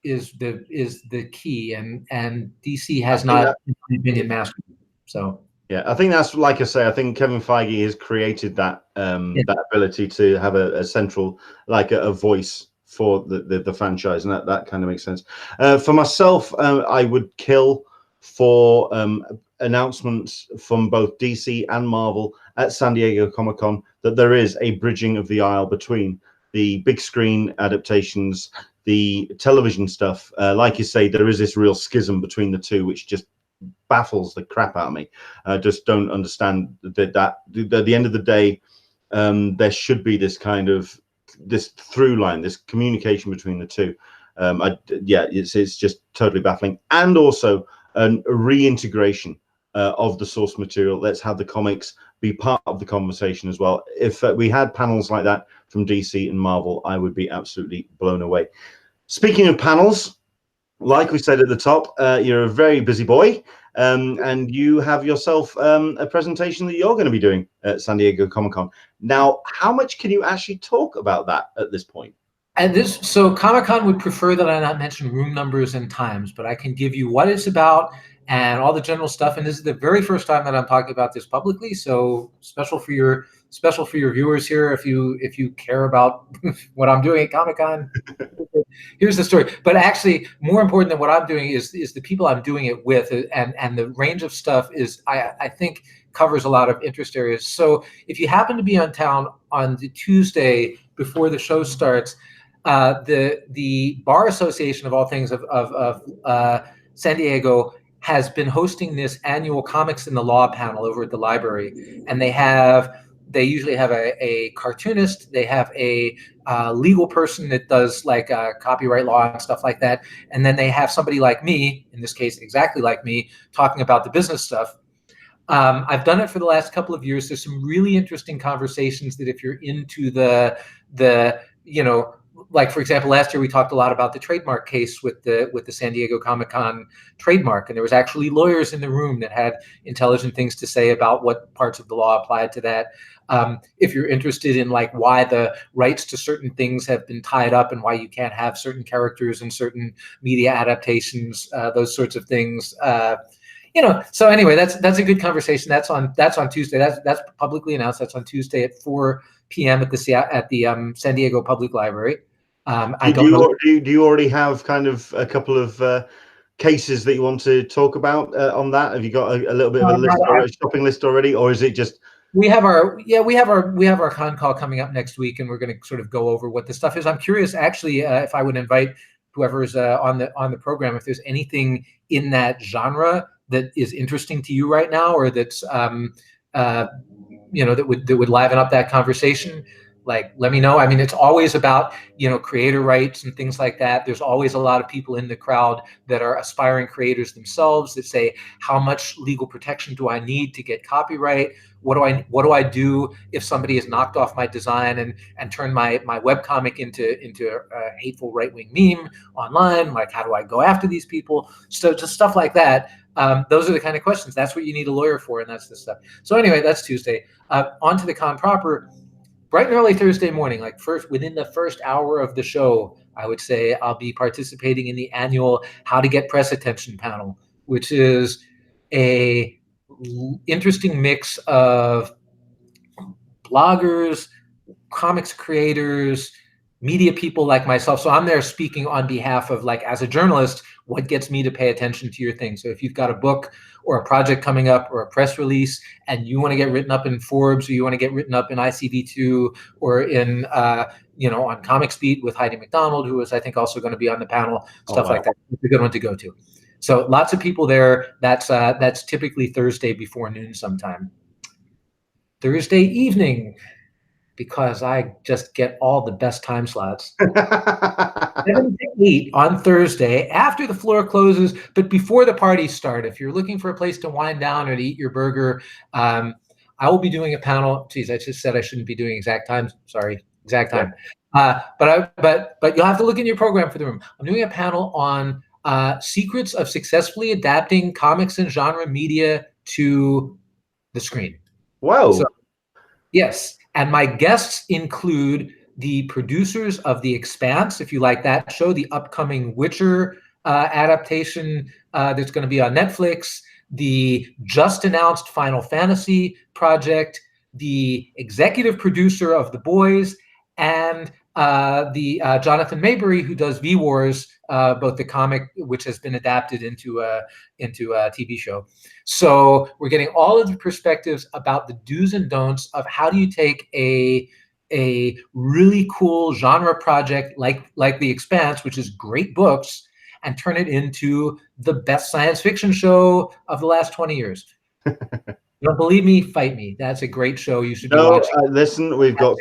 is the key, and DC has not, in my opinion, mastered it. So yeah, I think that's, like I say, I think Kevin Feige has created that that ability to have a central, like a voice for the franchise, and that kind of makes sense. For myself, I would kill for announcements from both DC and Marvel at San Diego Comic-Con that there is a bridging of the aisle between the big screen adaptations, the television stuff. Like you say, there is this real schism between the two, which just baffles the crap out of me. I just don't understand that at the end of the day, there should be this kind of this through line, this communication between the two. It's just totally baffling. And also a reintegration of the source material. Let's have the comics be part of the conversation as well. If we had panels like that from DC and Marvel, I would be absolutely blown away. Speaking of panels, like we said at the top, you're a very busy boy, and you have yourself a presentation that you're going to be doing at San Diego Comic-Con. Now, how much can you actually talk about that at this point? So Comic-Con would prefer that I not mention room numbers and times, but I can give you what it's about and all the general stuff. And this is the very first time that I'm talking about this publicly. So special for your viewers here. If you care about what I'm doing at Comic-Con, here's the story. But actually, more important than what I'm doing is the people I'm doing it with, and the range of stuff is, I think, covers a lot of interest areas. So if you happen to be on town on the Tuesday before the show starts, the Bar Association of all things of San Diego has been hosting this annual Comics in the Law panel over at the library, and they usually have a cartoonist, they have a legal person that does like copyright law and stuff like that, and then they have somebody like me, in this case exactly like me, talking about the business stuff. I've done it for the last couple of years. There's some really interesting conversations that if you're into the like, for example, last year we talked a lot about the trademark case with the San Diego Comic-Con trademark, and there was actually lawyers in the room that had intelligent things to say about what parts of the law applied to that. If you're interested in like why the rights to certain things have been tied up and why you can't have certain characters in certain media adaptations, those sorts of things. So anyway, that's a good conversation. That's on Tuesday. That's publicly announced. That's on Tuesday at 4 p.m. at the San Diego Public Library. Do you already have kind of a couple of cases that you want to talk about on that? Have you got a little bit of a list or a shopping list already, or is it just? We have our con call coming up next week, and we're going to sort of go over what the stuff is. I'm curious, actually, if I would invite whoever's on the program, if there's anything in that genre that is interesting to you right now, or that's that would liven up that conversation. Like, let me know. I mean, it's always about, creator rights and things like that. There's always a lot of people in the crowd that are aspiring creators themselves that say, how much legal protection do I need to get copyright? What do I do if somebody has knocked off my design and turned my webcomic into a hateful right-wing meme online? Like, how do I go after these people? So just stuff like that. Those are the kind of questions. That's what you need a lawyer for, and that's the stuff. So anyway, that's Tuesday. On to the con proper. Bright and early Thursday morning, like within the first hour of the show, I would say I'll be participating in the annual How to Get Press Attention panel, which is a interesting mix of bloggers, comics creators, media people like myself. So I'm there speaking on behalf of, like, as a journalist, what gets me to pay attention to your thing. So if you've got a book or a project coming up or a press release and you want to get written up in Forbes, or you want to get written up in ICD2 or in, on Comics Beat with Heidi McDonald, who is, I think, also going to be on the panel, stuff like that. It's a good one to go to. So lots of people there. That's typically Thursday before noon sometime. Thursday evening, because I just get all the best time slots. 7 to 8 on Thursday after the floor closes, but before the parties start. If you're looking for a place to wind down or to eat your burger, I will be doing a panel. Geez, I just said I shouldn't be doing exact times. Sorry, exact time. But you'll have to look in your program for the room. I'm doing a panel on secrets of successfully adapting comics and genre media to the screen. Wow. So, yes. And my guests include the producers of The Expanse, if you like that show, the upcoming Witcher adaptation that's going to be on Netflix, the just announced Final Fantasy project, the executive producer of The Boys, and the Jonathan Maybury, who does V-Wars, both the comic, which has been adapted into a TV show. So we're getting all of the perspectives about the do's and don'ts of how do you take a really cool genre project like The Expanse, which is great books, and turn it into the best science fiction show of the last 20 years. You don't believe me? Fight me. That's a great show. You should be watching. Listen, we've got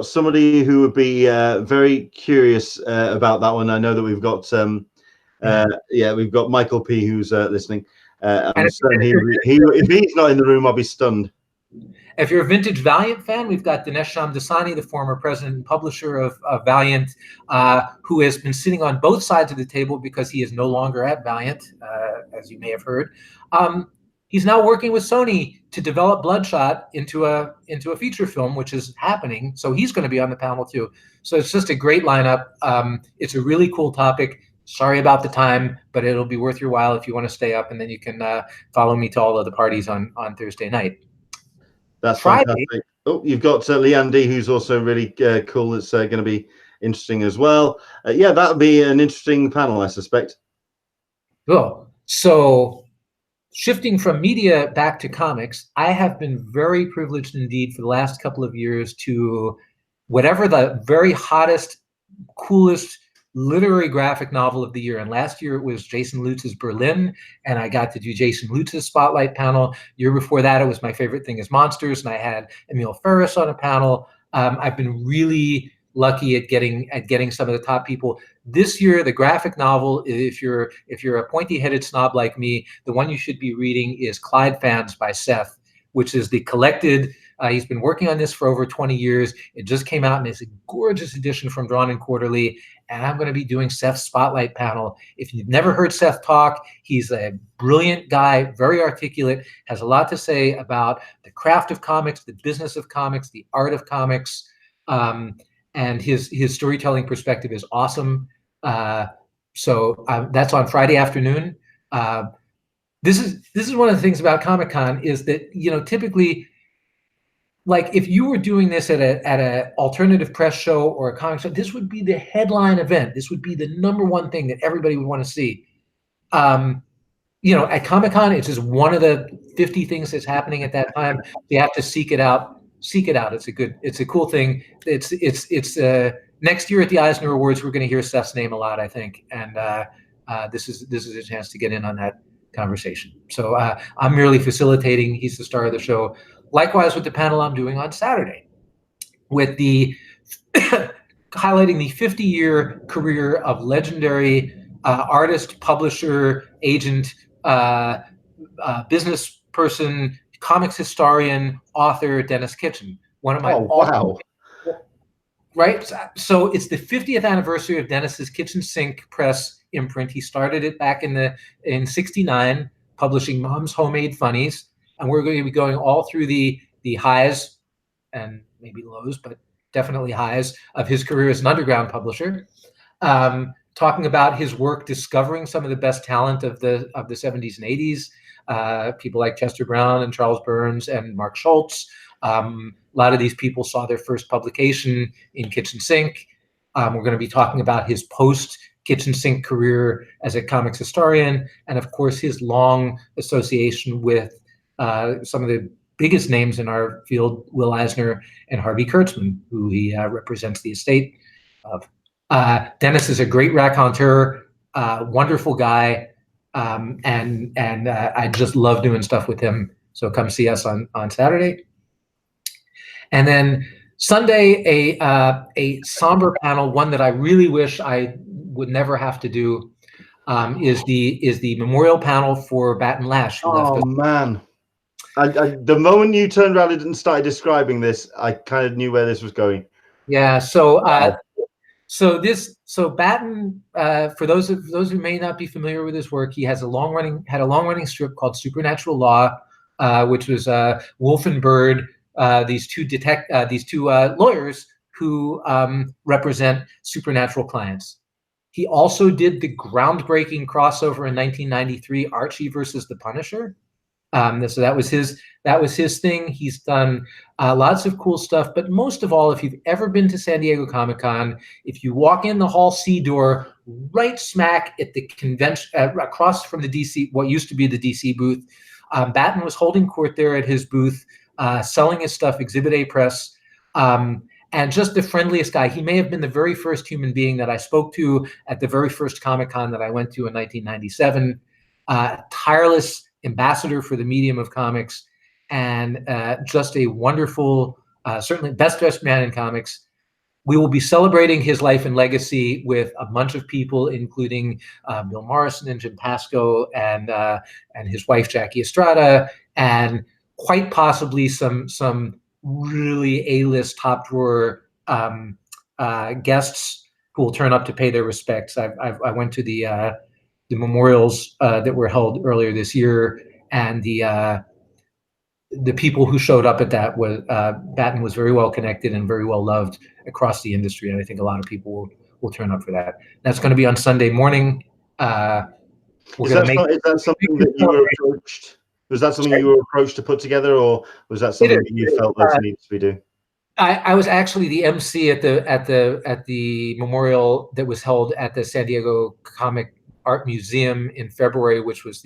somebody who would be very curious about that one. I know that we've got we've got Michael P who's listening. I'm certain if he's not in the room, I'll be stunned. If you're a vintage Valiant fan, we've got Dinesh Shamdasani, the former president and publisher of Valiant, who has been sitting on both sides of the table because he is no longer at Valiant, as you may have heard. He's now working with Sony to develop Bloodshot into a feature film, which is happening. So he's going to be on the panel too. So it's just a great lineup. It's a really cool topic. Sorry about the time, but it'll be worth your while if you want to stay up, and then you can follow me to all of the parties on Thursday night. That's Friday. Fantastic. Oh, you've got Leanne D, who's also really cool. That's going to be interesting as well. That'll be an interesting panel, I suspect. Cool. So shifting from media back to comics, I have been very privileged indeed for the last couple of years to whatever the very hottest, coolest literary graphic novel of the year. And last year it was Jason Lutz's Berlin, and I got to do Jason Lutz's spotlight panel. Year before that, it was My Favorite Thing is Monsters, and I had Emil Ferris on a panel. I've been really lucky at getting some of the top people. This year, the graphic novel, if you're a pointy-headed snob like me, the one you should be reading is Clyde Fans by Seth, which is the collected. He's been working on this for over 20 years. It just came out, and it's a gorgeous edition from Drawn and Quarterly. And I'm going to be doing Seth's spotlight panel. If you've never heard Seth talk, he's a brilliant guy, very articulate, has a lot to say about the craft of comics, the business of comics, the art of comics, and his storytelling perspective is awesome. So that's on Friday afternoon. This is one of the things about Comic-Con is that, typically, like if you were doing this at a alternative press show or a comic show, this would be the headline event. This would be the number one thing that everybody would want to see. At Comic-Con, it's just one of the 50 things that's happening at that time. You have to seek it out. It's a cool thing. It's next year at the Eisner Awards, we're going to hear Seth's name a lot, I think. And this is a chance to get in on that conversation. So I'm merely facilitating. He's the star of the show. Likewise with the panel I'm doing on Saturday, with the highlighting the 50-year career of legendary artist, publisher, agent, business person, comics historian, author, Dennis Kitchen. One of my right? So it's the 50th anniversary of Dennis's Kitchen Sink Press imprint. He started it back in '69, publishing Mom's Homemade Funnies. And we're going to be going all through the highs and maybe lows, but definitely highs of his career as an underground publisher. Talking about his work discovering some of the best talent of the 70s and 80s, people like Chester Brown and Charles Burns and Mark Schultz. A lot of these people saw their first publication in Kitchen Sink. We're going to be talking about his post kitchen sink career as a comics historian, and of course his long association with some of the biggest names in our field, Will Eisner and Harvey Kurtzman, who he represents the estate of. Dennis is a great raconteur, wonderful guy, and I just love doing stuff with him. So come see us on Saturday. And then Sunday, a somber panel, one that I really wish I would never have to do, is the memorial panel for Batten Lash. Oh man, the moment you turned around and started describing this, I kind of knew where this was going. Yeah. So Wow. So Batten, for those who may not be familiar with his work, he has a long running strip called Supernatural Law, which was Wolf and Bird, these two lawyers who represent supernatural clients. He also did the groundbreaking crossover in 1993, Archie versus the Punisher. So that was his thing. He's done lots of cool stuff, but most of all, if you've ever been to San Diego Comic-Con, if you walk in the Hall C door, right smack at the convention, across from the DC, what used to be the DC booth, Batten was holding court there at his booth, selling his stuff, Exhibit A Press, and just the friendliest guy. He may have been the very first human being that I spoke to at the very first Comic-Con that I went to in 1997. Tireless ambassador for the medium of comics, and just a wonderful, certainly best dressed man in comics. We will be celebrating his life and legacy with a bunch of people, including Bill Morrison and Jim Pasco, and his wife Jackie Estrada, and quite possibly some really A-list, top drawer guests who will turn up to pay their respects. I went to the memorials that were held earlier this year, and the people who showed up at that was Batten was very well connected and very well loved across the industry, and I think a lot of people will turn up for that. That's going to be on Sunday morning. Is that something that you were approached? Was that something you were approached to put together, or was that something that you felt that needed to be done? I was actually the MC at the memorial that was held at the San Diego Comic Art Museum in February, which was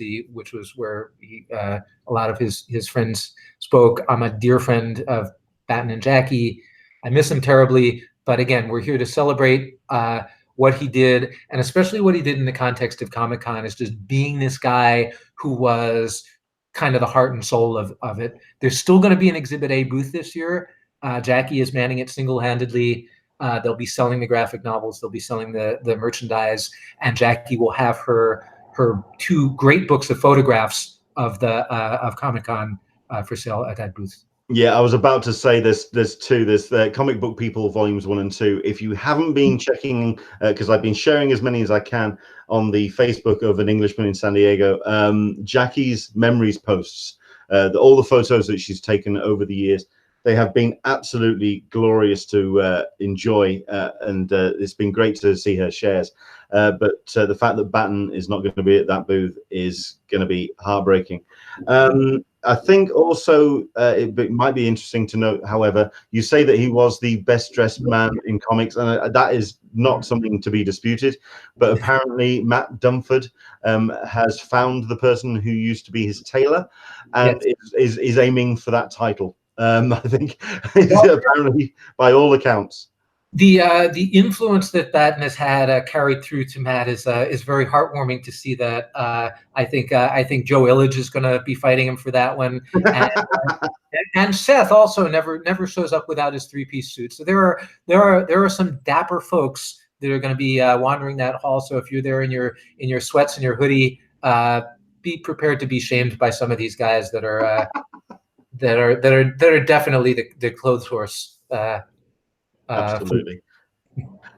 where a lot of his friends spoke. I'm a dear friend of Batten and Jackie. I miss him terribly, but again, we're here to celebrate what he did, and especially what he did in the context of Comic-Con, is just being this guy who was kind of the heart and soul of it. There's still going to be an Exhibit A booth this year. Jackie is manning it single-handedly. They'll be selling the graphic novels. They'll be selling the merchandise, and Jackie will have her two great books of photographs of Comic-Con for sale at that booth. Yeah, I was about to say there's two. There's the Comic Book People Volumes 1 and 2. If you haven't been checking, because I've been sharing as many as I can on the Facebook of an Englishman in San Diego, Jackie's memories posts, all the photos that she's taken over the years, they have been absolutely glorious to enjoy, and it's been great to see her shares. But the fact that Batten is not going to be at that booth is going to be heartbreaking. I think also it might be interesting to note, however, you say that he was the best dressed man in comics, and that is not something to be disputed. But apparently Matt Dunford has found the person who used to be his tailor, and yes, is aiming for that title. I think apparently, by all accounts. The influence that Batten has had carried through to Matt is very heartwarming to see that. I think Joe Illidge is going to be fighting him for that one, and Seth also never shows up without his three-piece suit. So there are some dapper folks that are going to be wandering that hall. So if you're there in your sweats and your hoodie, be prepared to be shamed by some of these guys that are definitely the clothes horse. Absolutely.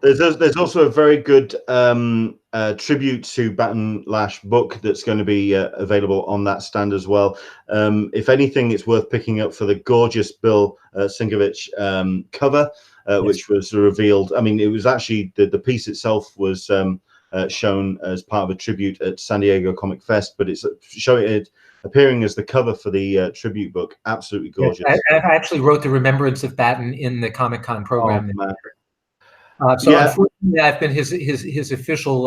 There's also a very good tribute to Batten Lash book that's going to be available on that stand as well. If anything, it's worth picking up for the gorgeous Bill Sienkiewicz cover, yes, which was revealed. I mean, it was actually the piece itself was shown as part of a tribute at San Diego Comic Fest, but it's appearing as the cover for the tribute book. Absolutely gorgeous. Yes, I actually wrote the remembrance of Batten in the Comic-Con program. Oh, So Yeah. unfortunately, I've been his official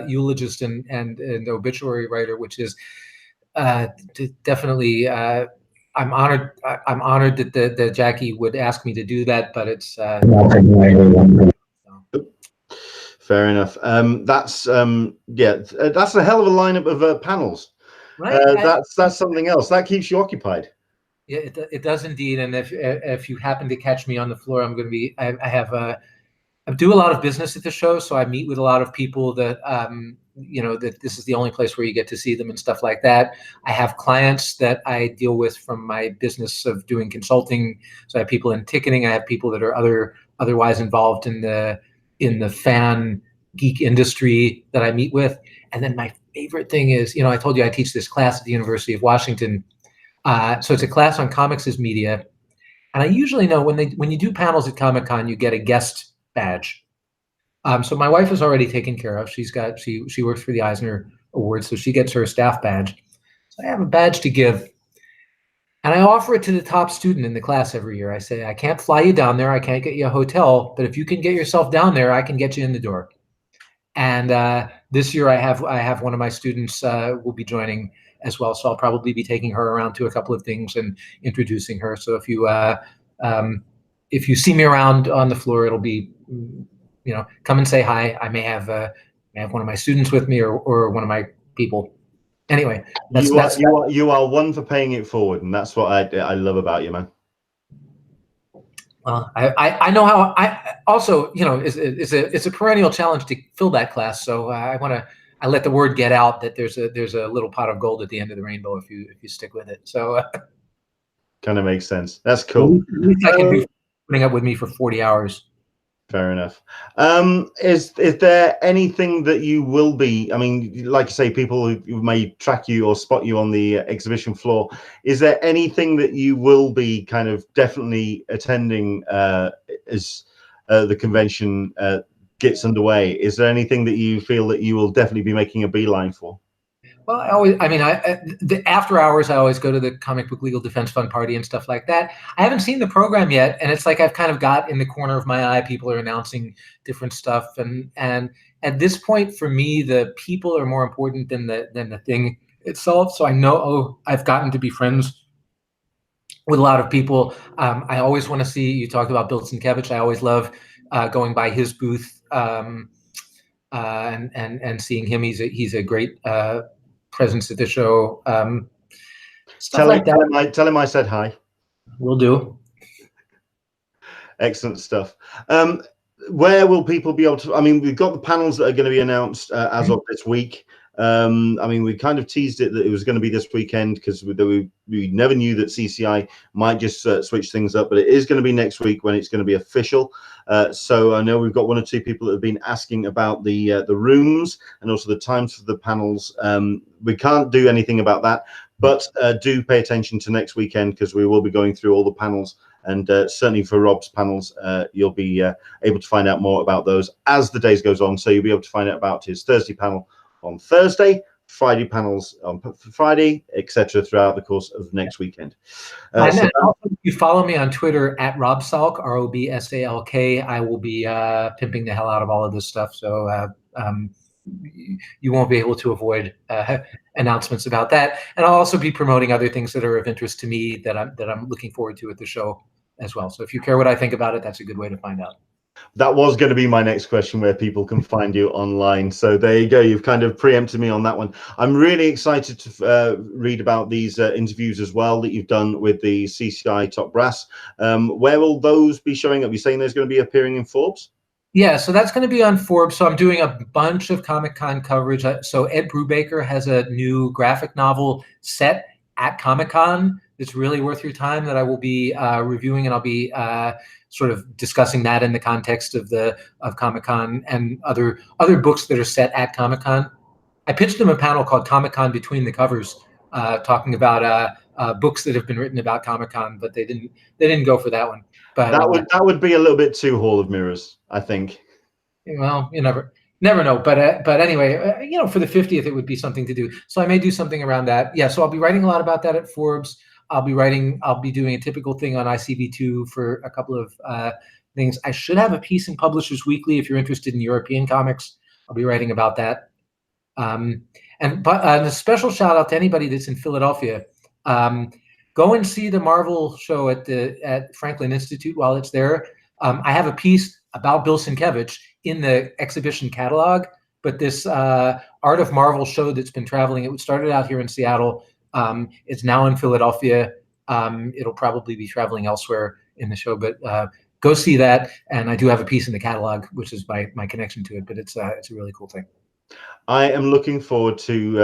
eulogist and obituary writer, which is definitely. I'm honored. I'm honored that Jackie would ask me to do that, but it's. Fair enough. That's that's a hell of a lineup of panels. Right. That's something else that keeps you occupied. Yeah, it does indeed. And if you happen to catch me on the floor, I'm going to be. I do a lot of business at the show, so I meet with a lot of people that that this is the only place where you get to see them and stuff like that. I have clients that I deal with from my business of doing consulting. So I have people in ticketing. I have people that are otherwise involved in the fan geek industry that I meet with. And then my favorite thing is, I told you I teach this class at the University of Washington. So it's a class on comics as media. And I usually know when you do panels at Comic-Con, you get a guest badge. So my wife is already taken care of. She works for the Eisner Awards, so she gets her staff badge. So I have a badge to give, and I offer it to the top student in the class every year. I say, I can't fly you down there, I can't get you a hotel, but if you can get yourself down there, I can get you in the door. And this year I have one of my students will be joining as well, so I'll probably be taking her around to a couple of things and introducing her. So if you see me around on the floor, it'll be, come and say hi. I may have one of my students with me or one of my people. Anyway, you are one for paying it forward, and that's what I love about you, man. Well, I know how. I also, it's a perennial challenge to fill that class. So I let the word get out that there's a little pot of gold at the end of the rainbow if you stick with it. So kind of makes sense. That's cool. At least I can do putting up with me for 40 hours. Fair enough. Is there anything that you will be, I mean, like you say, people who may track you or spot you on the exhibition floor, is there anything that you will be kind of definitely attending as the convention gets underway? Is there anything that you feel that you will definitely be making a beeline for? Well, the after hours, I always go to the Comic Book Legal Defense Fund party and stuff like that. I haven't seen the program yet, and it's like I've kind of got in the corner of my eye, people are announcing different stuff, and at this point, for me, the people are more important than the thing itself. So I know I've gotten to be friends with a lot of people. I always want to see. You talked about Bill Sienkiewicz. I always love going by his booth and seeing him. He's a great presence at the show. Tell him I said hi. Will do. Excellent stuff. Where will people be able to? I mean, we've got the panels that are going to be announced as of this week. I mean, we kind of teased it that it was going to be this weekend because we never knew that CCI might just switch things up, but it is going to be next week when it's going to be official. So I know we've got one or two people that have been asking about the rooms and also the times for the panels. We can't do anything about that, but do pay attention to next weekend because we will be going through all the panels. And certainly for Rob's panels, you'll be able to find out more about those as the days goes on. So you'll be able to find out about his Thursday panel on Thursday, Friday panels on Friday, etc. throughout the course of next weekend. Also, if you follow me on Twitter at Rob Salk, ROBSALK, I will be pimping the hell out of all of this stuff. So you won't be able to avoid announcements about that. And I'll also be promoting other things that are of interest to me that I'm looking forward to at the show as well. So if you care what I think about it, that's a good way to find out. That was going to be my next question, where people can find you online. So there you go. You've kind of preempted me on that one. I'm really excited to read about these interviews as well that you've done with the CCI top brass. Where will those be showing up? You're saying there's going to be appearing in Forbes? Yeah, so that's going to be on Forbes. So I'm doing a bunch of Comic-Con coverage. So Ed Brubaker has a new graphic novel set at Comic-Con. It's really worth your time that I will be reviewing, and I'll be sort of discussing that in the context of Comic-Con and other books that are set at Comic-Con. I pitched them a panel called Comic-Con Between the Covers, talking about books that have been written about Comic-Con, but they didn't go for that one. But that would be a little bit too Hall of Mirrors, I think. Well, you never know. But anyway, for the 50th, it would be something to do. So I may do something around that. Yeah. So I'll be writing a lot about that at Forbes. I'll be doing a typical thing on ICV2 for a couple of things. I should have a piece in Publishers Weekly if you're interested in European comics. I'll be writing about that. And a special shout out to anybody that's in Philadelphia. Go and see the Marvel show at Franklin Institute while it's there. I have a piece about Bill Sienkiewicz in the exhibition catalog, but this Art of Marvel show that's been traveling, it started out here in Seattle. It's now in Philadelphia. It'll probably be traveling elsewhere in the show, but go see that. And I do have a piece in the catalog, which is my connection to it, but it's a really cool thing. I am looking forward to,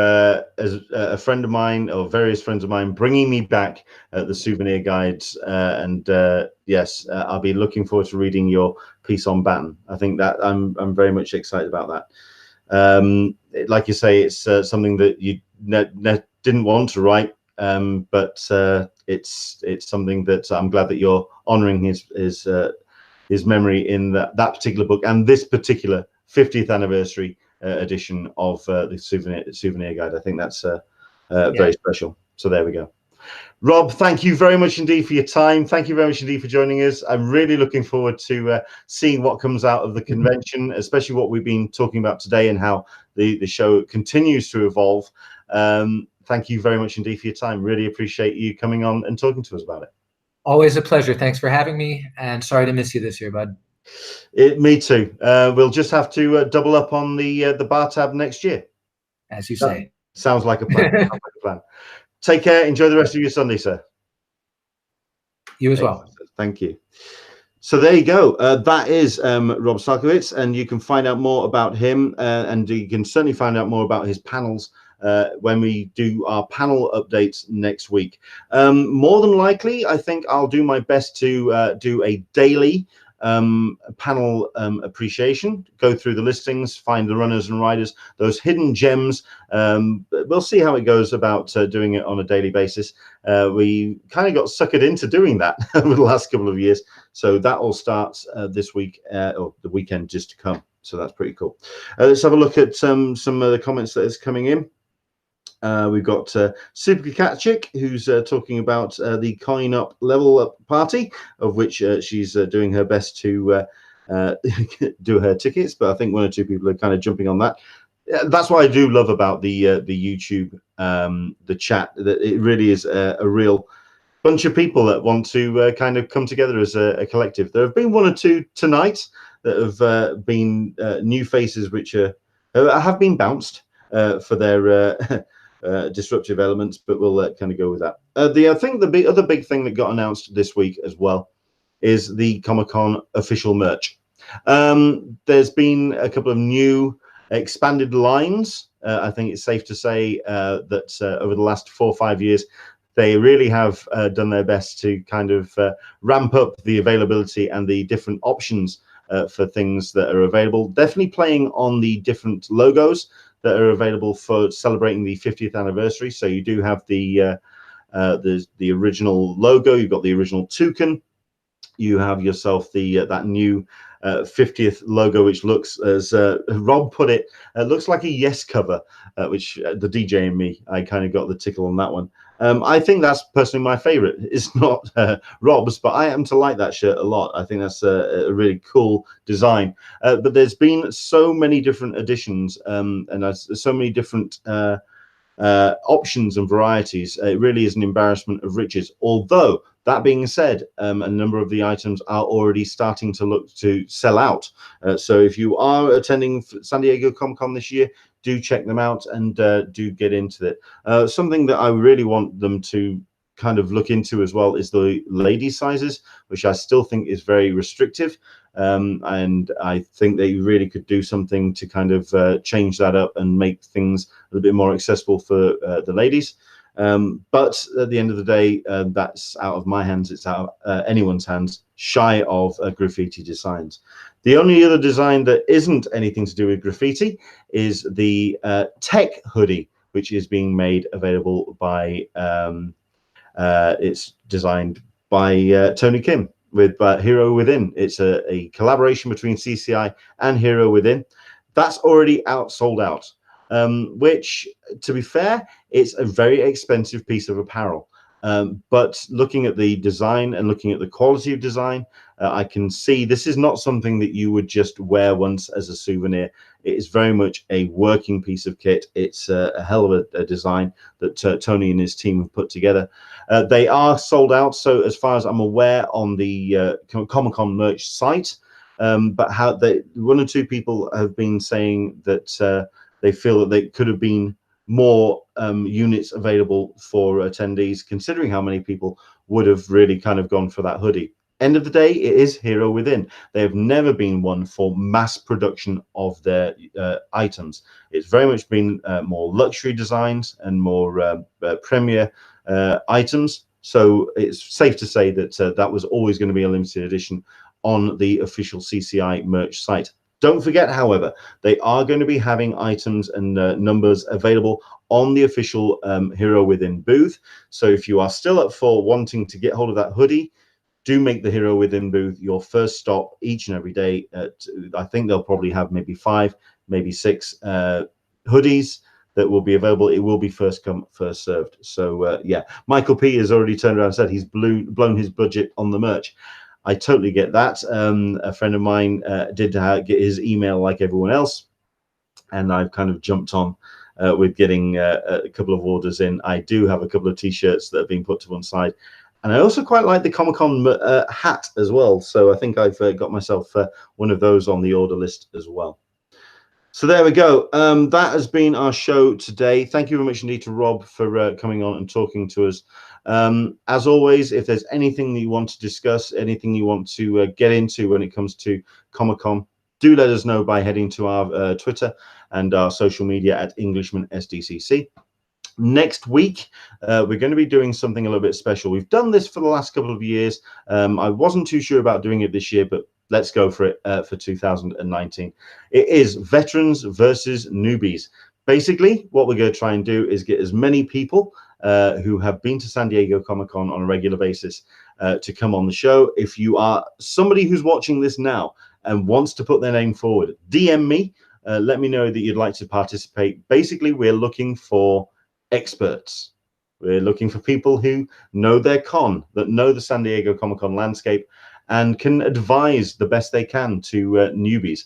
as a friend of mine or various friends of mine, bringing me back the souvenir guides. Yes, I'll be looking forward to reading your piece on Batten. I think that I'm very much excited about that. Like you say, it's something that you didn't want to write, but it's something that I'm glad that you're honouring his memory in that particular book and this particular 50th anniversary edition of the souvenir guide. I think that's very special. So there we go. Rob, thank you very much indeed for your time. Thank you very much indeed for joining us. I'm really looking forward to seeing what comes out of the convention, especially what we've been talking about today and how the show continues to evolve. Thank you very much indeed for your time. Really appreciate you coming on and talking to us about it. Always a pleasure. Thanks for having me, and sorry to miss you this year, bud. Me too. We'll just have to double up on the bar tab next year. As you say. Sounds like a plan. Sounds like a plan. Take care. Enjoy the rest of your Sunday, sir. You as well. Thank you. So there you go. That is Rob Salkowitz, and you can find out more about him, and you can certainly find out more about his panels when we do our panel updates next week. More than likely, I think I'll do my best to do a daily panel appreciation, go through the listings, find the runners and riders, those hidden gems. We'll see how it goes about doing it on a daily basis. We kind of got suckered into doing that over the last couple of years, so that all starts this week or the weekend just to come, so that's pretty cool. Let's have a look at some of the comments that is coming in. We've got Super Katchik, who's talking about the Coin Up Level Up party, of which she's doing her best to do her tickets, but I think one or two people are kind of jumping on that. That's what I do love about the YouTube, the chat, that it really is a real bunch of people that want to kind of come together as a collective. There have been one or two tonight that have been new faces which have been bounced for their disruptive elements, but we'll kind of go with that. I think the other big thing that got announced this week as well is the Comic-Con official merch. There's been a couple of new expanded lines. I think it's safe to say that over the last 4 or 5 years, they really have done their best to kind of ramp up the availability and the different options for things that are available. Definitely playing on the different logos that are available for celebrating the 50th anniversary. So you do have the original logo, you've got the original toucan, you have yourself that new 50th logo, which looks, as Rob put it, looks like a Yes cover, which the DJ and me, I kind of got the tickle on that one. I think that's personally my favorite. It's not Rob's, but I happen to like that shirt a lot. I think that's a really cool design. But there's been so many different editions and so many different options and varieties. It really is an embarrassment of riches. Although, that being said, a number of the items are already starting to look to sell out. So if you are attending San Diego Comic-Con this year, do check them out and do get into it. Something that I really want them to kind of look into as well is the lady sizes, which I still think is very restrictive. And I think they really could do something to kind of change that up and make things a little bit more accessible for the ladies. But at the end of the day, that's out of my hands. It's out of anyone's hands, shy of graffiti designs. The only other design that isn't anything to do with graffiti is the tech hoodie, which is being made available by, it's designed by Tony Kim with Hero Within. It's a collaboration between CCI and Hero Within. That's already sold out. Which, to be fair, it's a very expensive piece of apparel. But looking at the design and looking at the quality of design, I can see this is not something that you would just wear once as a souvenir. It is very much a working piece of kit. It's a hell of a design that Tony and his team have put together. They are sold out, so as far as I'm aware, on the Comic-Con merch site. But one or two people have been saying that they feel that there could have been more units available for attendees, considering how many people would have really kind of gone for that hoodie. End of the day, it is Hero Within. They have never been one for mass production of their items. It's very much been more luxury designs and more premier items. So it's safe to say that that was always going to be a limited edition on the official CCI merch site. Don't forget, however, they are going to be having items and numbers available on the official Hero Within booth. So if you are still up for wanting to get hold of that hoodie, do make the Hero Within booth your first stop each and every day. I think they'll probably have maybe 5, maybe 6 hoodies that will be available. It will be first come, first served. So yeah, Michael P has already turned around and said he's blown his budget on the merch. I totally get that. A friend of mine did get his email like everyone else, and I've kind of jumped on with getting a couple of orders in. I do have a couple of T-shirts that have been put to one side, and I also quite like the Comic-Con hat as well. So I think I've got myself one of those on the order list as well. So there we go. That has been our show today. Thank you very much indeed to Rob for coming on and talking to us. As always, if there's anything that you want to discuss, anything you want to get into when it comes to Comic-Con, do let us know by heading to our Twitter and our social media at Englishman SDCC. Next week, we're going to be doing something a little bit special. We've done this for the last couple of years. I wasn't too sure about doing it this year, but let's go for it for 2019. It is veterans versus newbies. Basically, what we're going to try and do is get as many people who have been to San Diego Comic-Con on a regular basis to come on the show. If you are somebody who's watching this now and wants to put their name forward, DM me. Let me know that you'd like to participate. Basically, we're looking for experts. We're looking for people who know their con, that know the San Diego Comic-Con landscape, and can advise the best they can to newbies.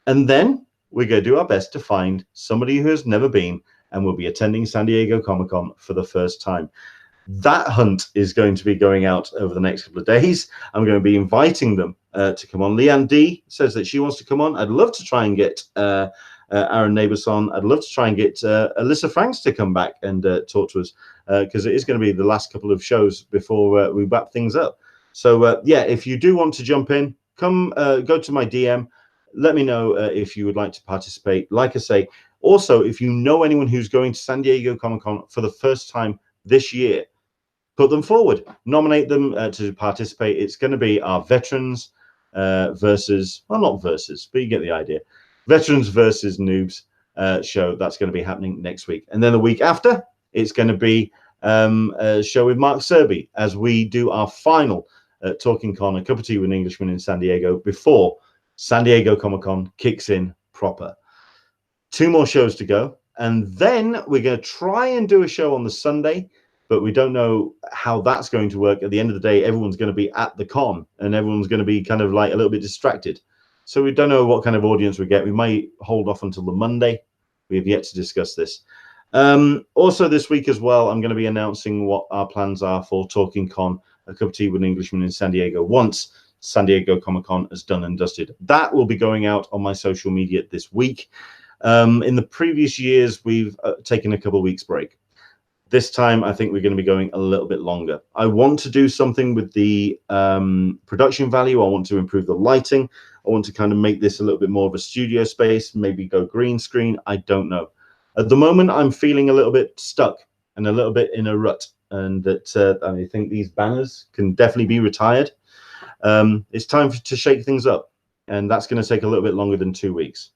And then we're going to do our best to find somebody who has never been and will be attending San Diego Comic-Con for the first time. That hunt is going to be going out over the next couple of days. I'm going to be inviting them to come on. Leanne D says that she wants to come on. I'd love to try and get Aaron Neighbors on. I'd love to try and get Alyssa Franks to come back and talk to us, because it is going to be the last couple of shows before we wrap things up. So yeah, if you do want to jump in, come go to my DM. Let me know if you would like to participate. Like I say, also, if you know anyone who's going to San Diego Comic-Con for the first time this year, put them forward. Nominate them to participate. It's going to be our veterans versus, well, not versus, but you get the idea. Veterans versus noobs show. That's going to be happening next week. And then the week after, it's going to be a show with Mark Serby as we do our final Talkin Con, a cup of tea with an Englishman in San Diego before San Diego Comic-Con kicks in proper. 2 more shows to go. And then we're going to try and do a show on the Sunday, but we don't know how that's going to work. At the end of the day, everyone's going to be at the con and everyone's going to be kind of like a little bit distracted. So we don't know what kind of audience we get. We might hold off until the Monday. We have yet to discuss this. Also this week as well, I'm going to be announcing what our plans are for Talkin Con, a cup of tea with an Englishman in San Diego, once San Diego Comic-Con is done and dusted. That will be going out on my social media this week. In the previous years, we've taken a couple of weeks break. This time, I think we're going to be going a little bit longer. I want to do something with the production value. I want to improve the lighting. I want to kind of make this a little bit more of a studio space, maybe go green screen. I don't know. At the moment, I'm feeling a little bit stuck and a little bit in a rut, and that I think these banners can definitely be retired. It's time to shake things up, and that's going to take a little bit longer than 2 weeks.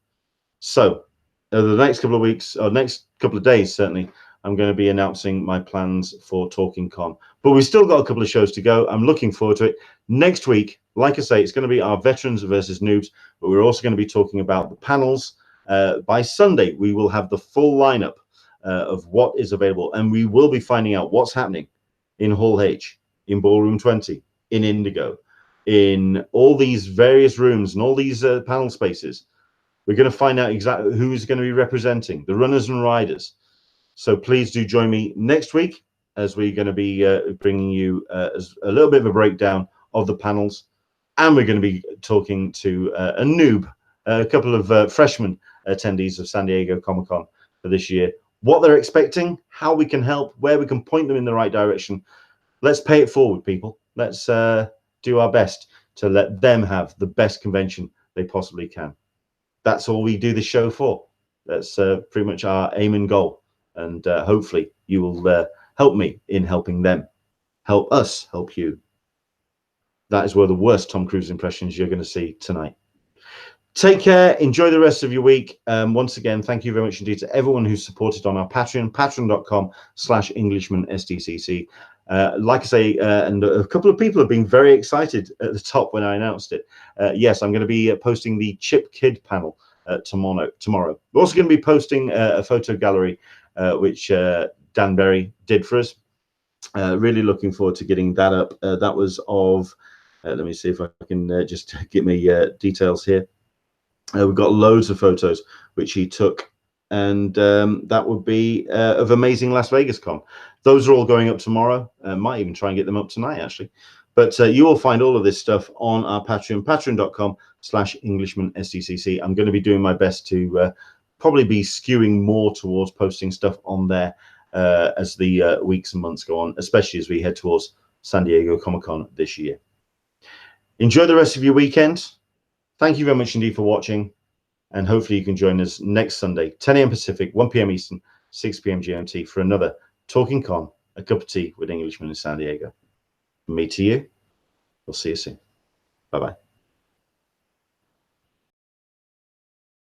So the next couple of weeks, or next couple of days, certainly, I'm going to be announcing my plans for Talkin Con. But we've still got a couple of shows to go. I'm looking forward to it. Next week, like I say, it's going to be our veterans versus noobs, but we're also going to be talking about the panels. By Sunday, we will have the full lineup of what is available, and we will be finding out what's happening in Hall H, in Ballroom 20, in Indigo, in all these various rooms and all these panel spaces. We're going to find out exactly who's going to be representing the runners and riders. So please do join me next week as we're going to be bringing you a little bit of a breakdown of the panels. And we're going to be talking to a noob, a couple of freshman attendees of San Diego Comic-Con for this year, what they're expecting, how we can help, where we can point them in the right direction. Let's pay it forward, people. Let's do our best to let them have the best convention they possibly can. That's all we do this show for. That's pretty much our aim and goal. And hopefully you will help me in helping them. Help us help you. That is one of the worst Tom Cruise impressions you're going to see tonight. Take care. Enjoy the rest of your week. Once again, thank you very much indeed to everyone who's supported on our Patreon, patreon.com/Englishman SDCC. Like I say, and a couple of people have been very excited at the top when I announced it. Yes, I'm going to be posting the Chip Kid panel tomorrow. We're also going to be posting a photo gallery, which Dan Berry did for us. Really looking forward to getting that up. That was of, let me see if I can just get me details here. We've got loads of photos which he took, and that would be of Amazing Las Vegas Con. Those are all going up tomorrow. Might even try and get them up tonight, actually. But you will find all of this stuff on our Patreon, patreon.com/Englishman SDCC. I'm going to be doing my best to probably be skewing more towards posting stuff on there as the weeks and months go on, especially as we head towards San Diego Comic-Con this year. Enjoy the rest of your weekend. Thank you very much indeed for watching, and hopefully you can join us next Sunday, 10 a.m. Pacific, 1 p.m. Eastern, 6 p.m. GMT for another Talking Con, a cup of tea with Englishmen in San Diego. From me to you, we'll see you soon. Bye-bye.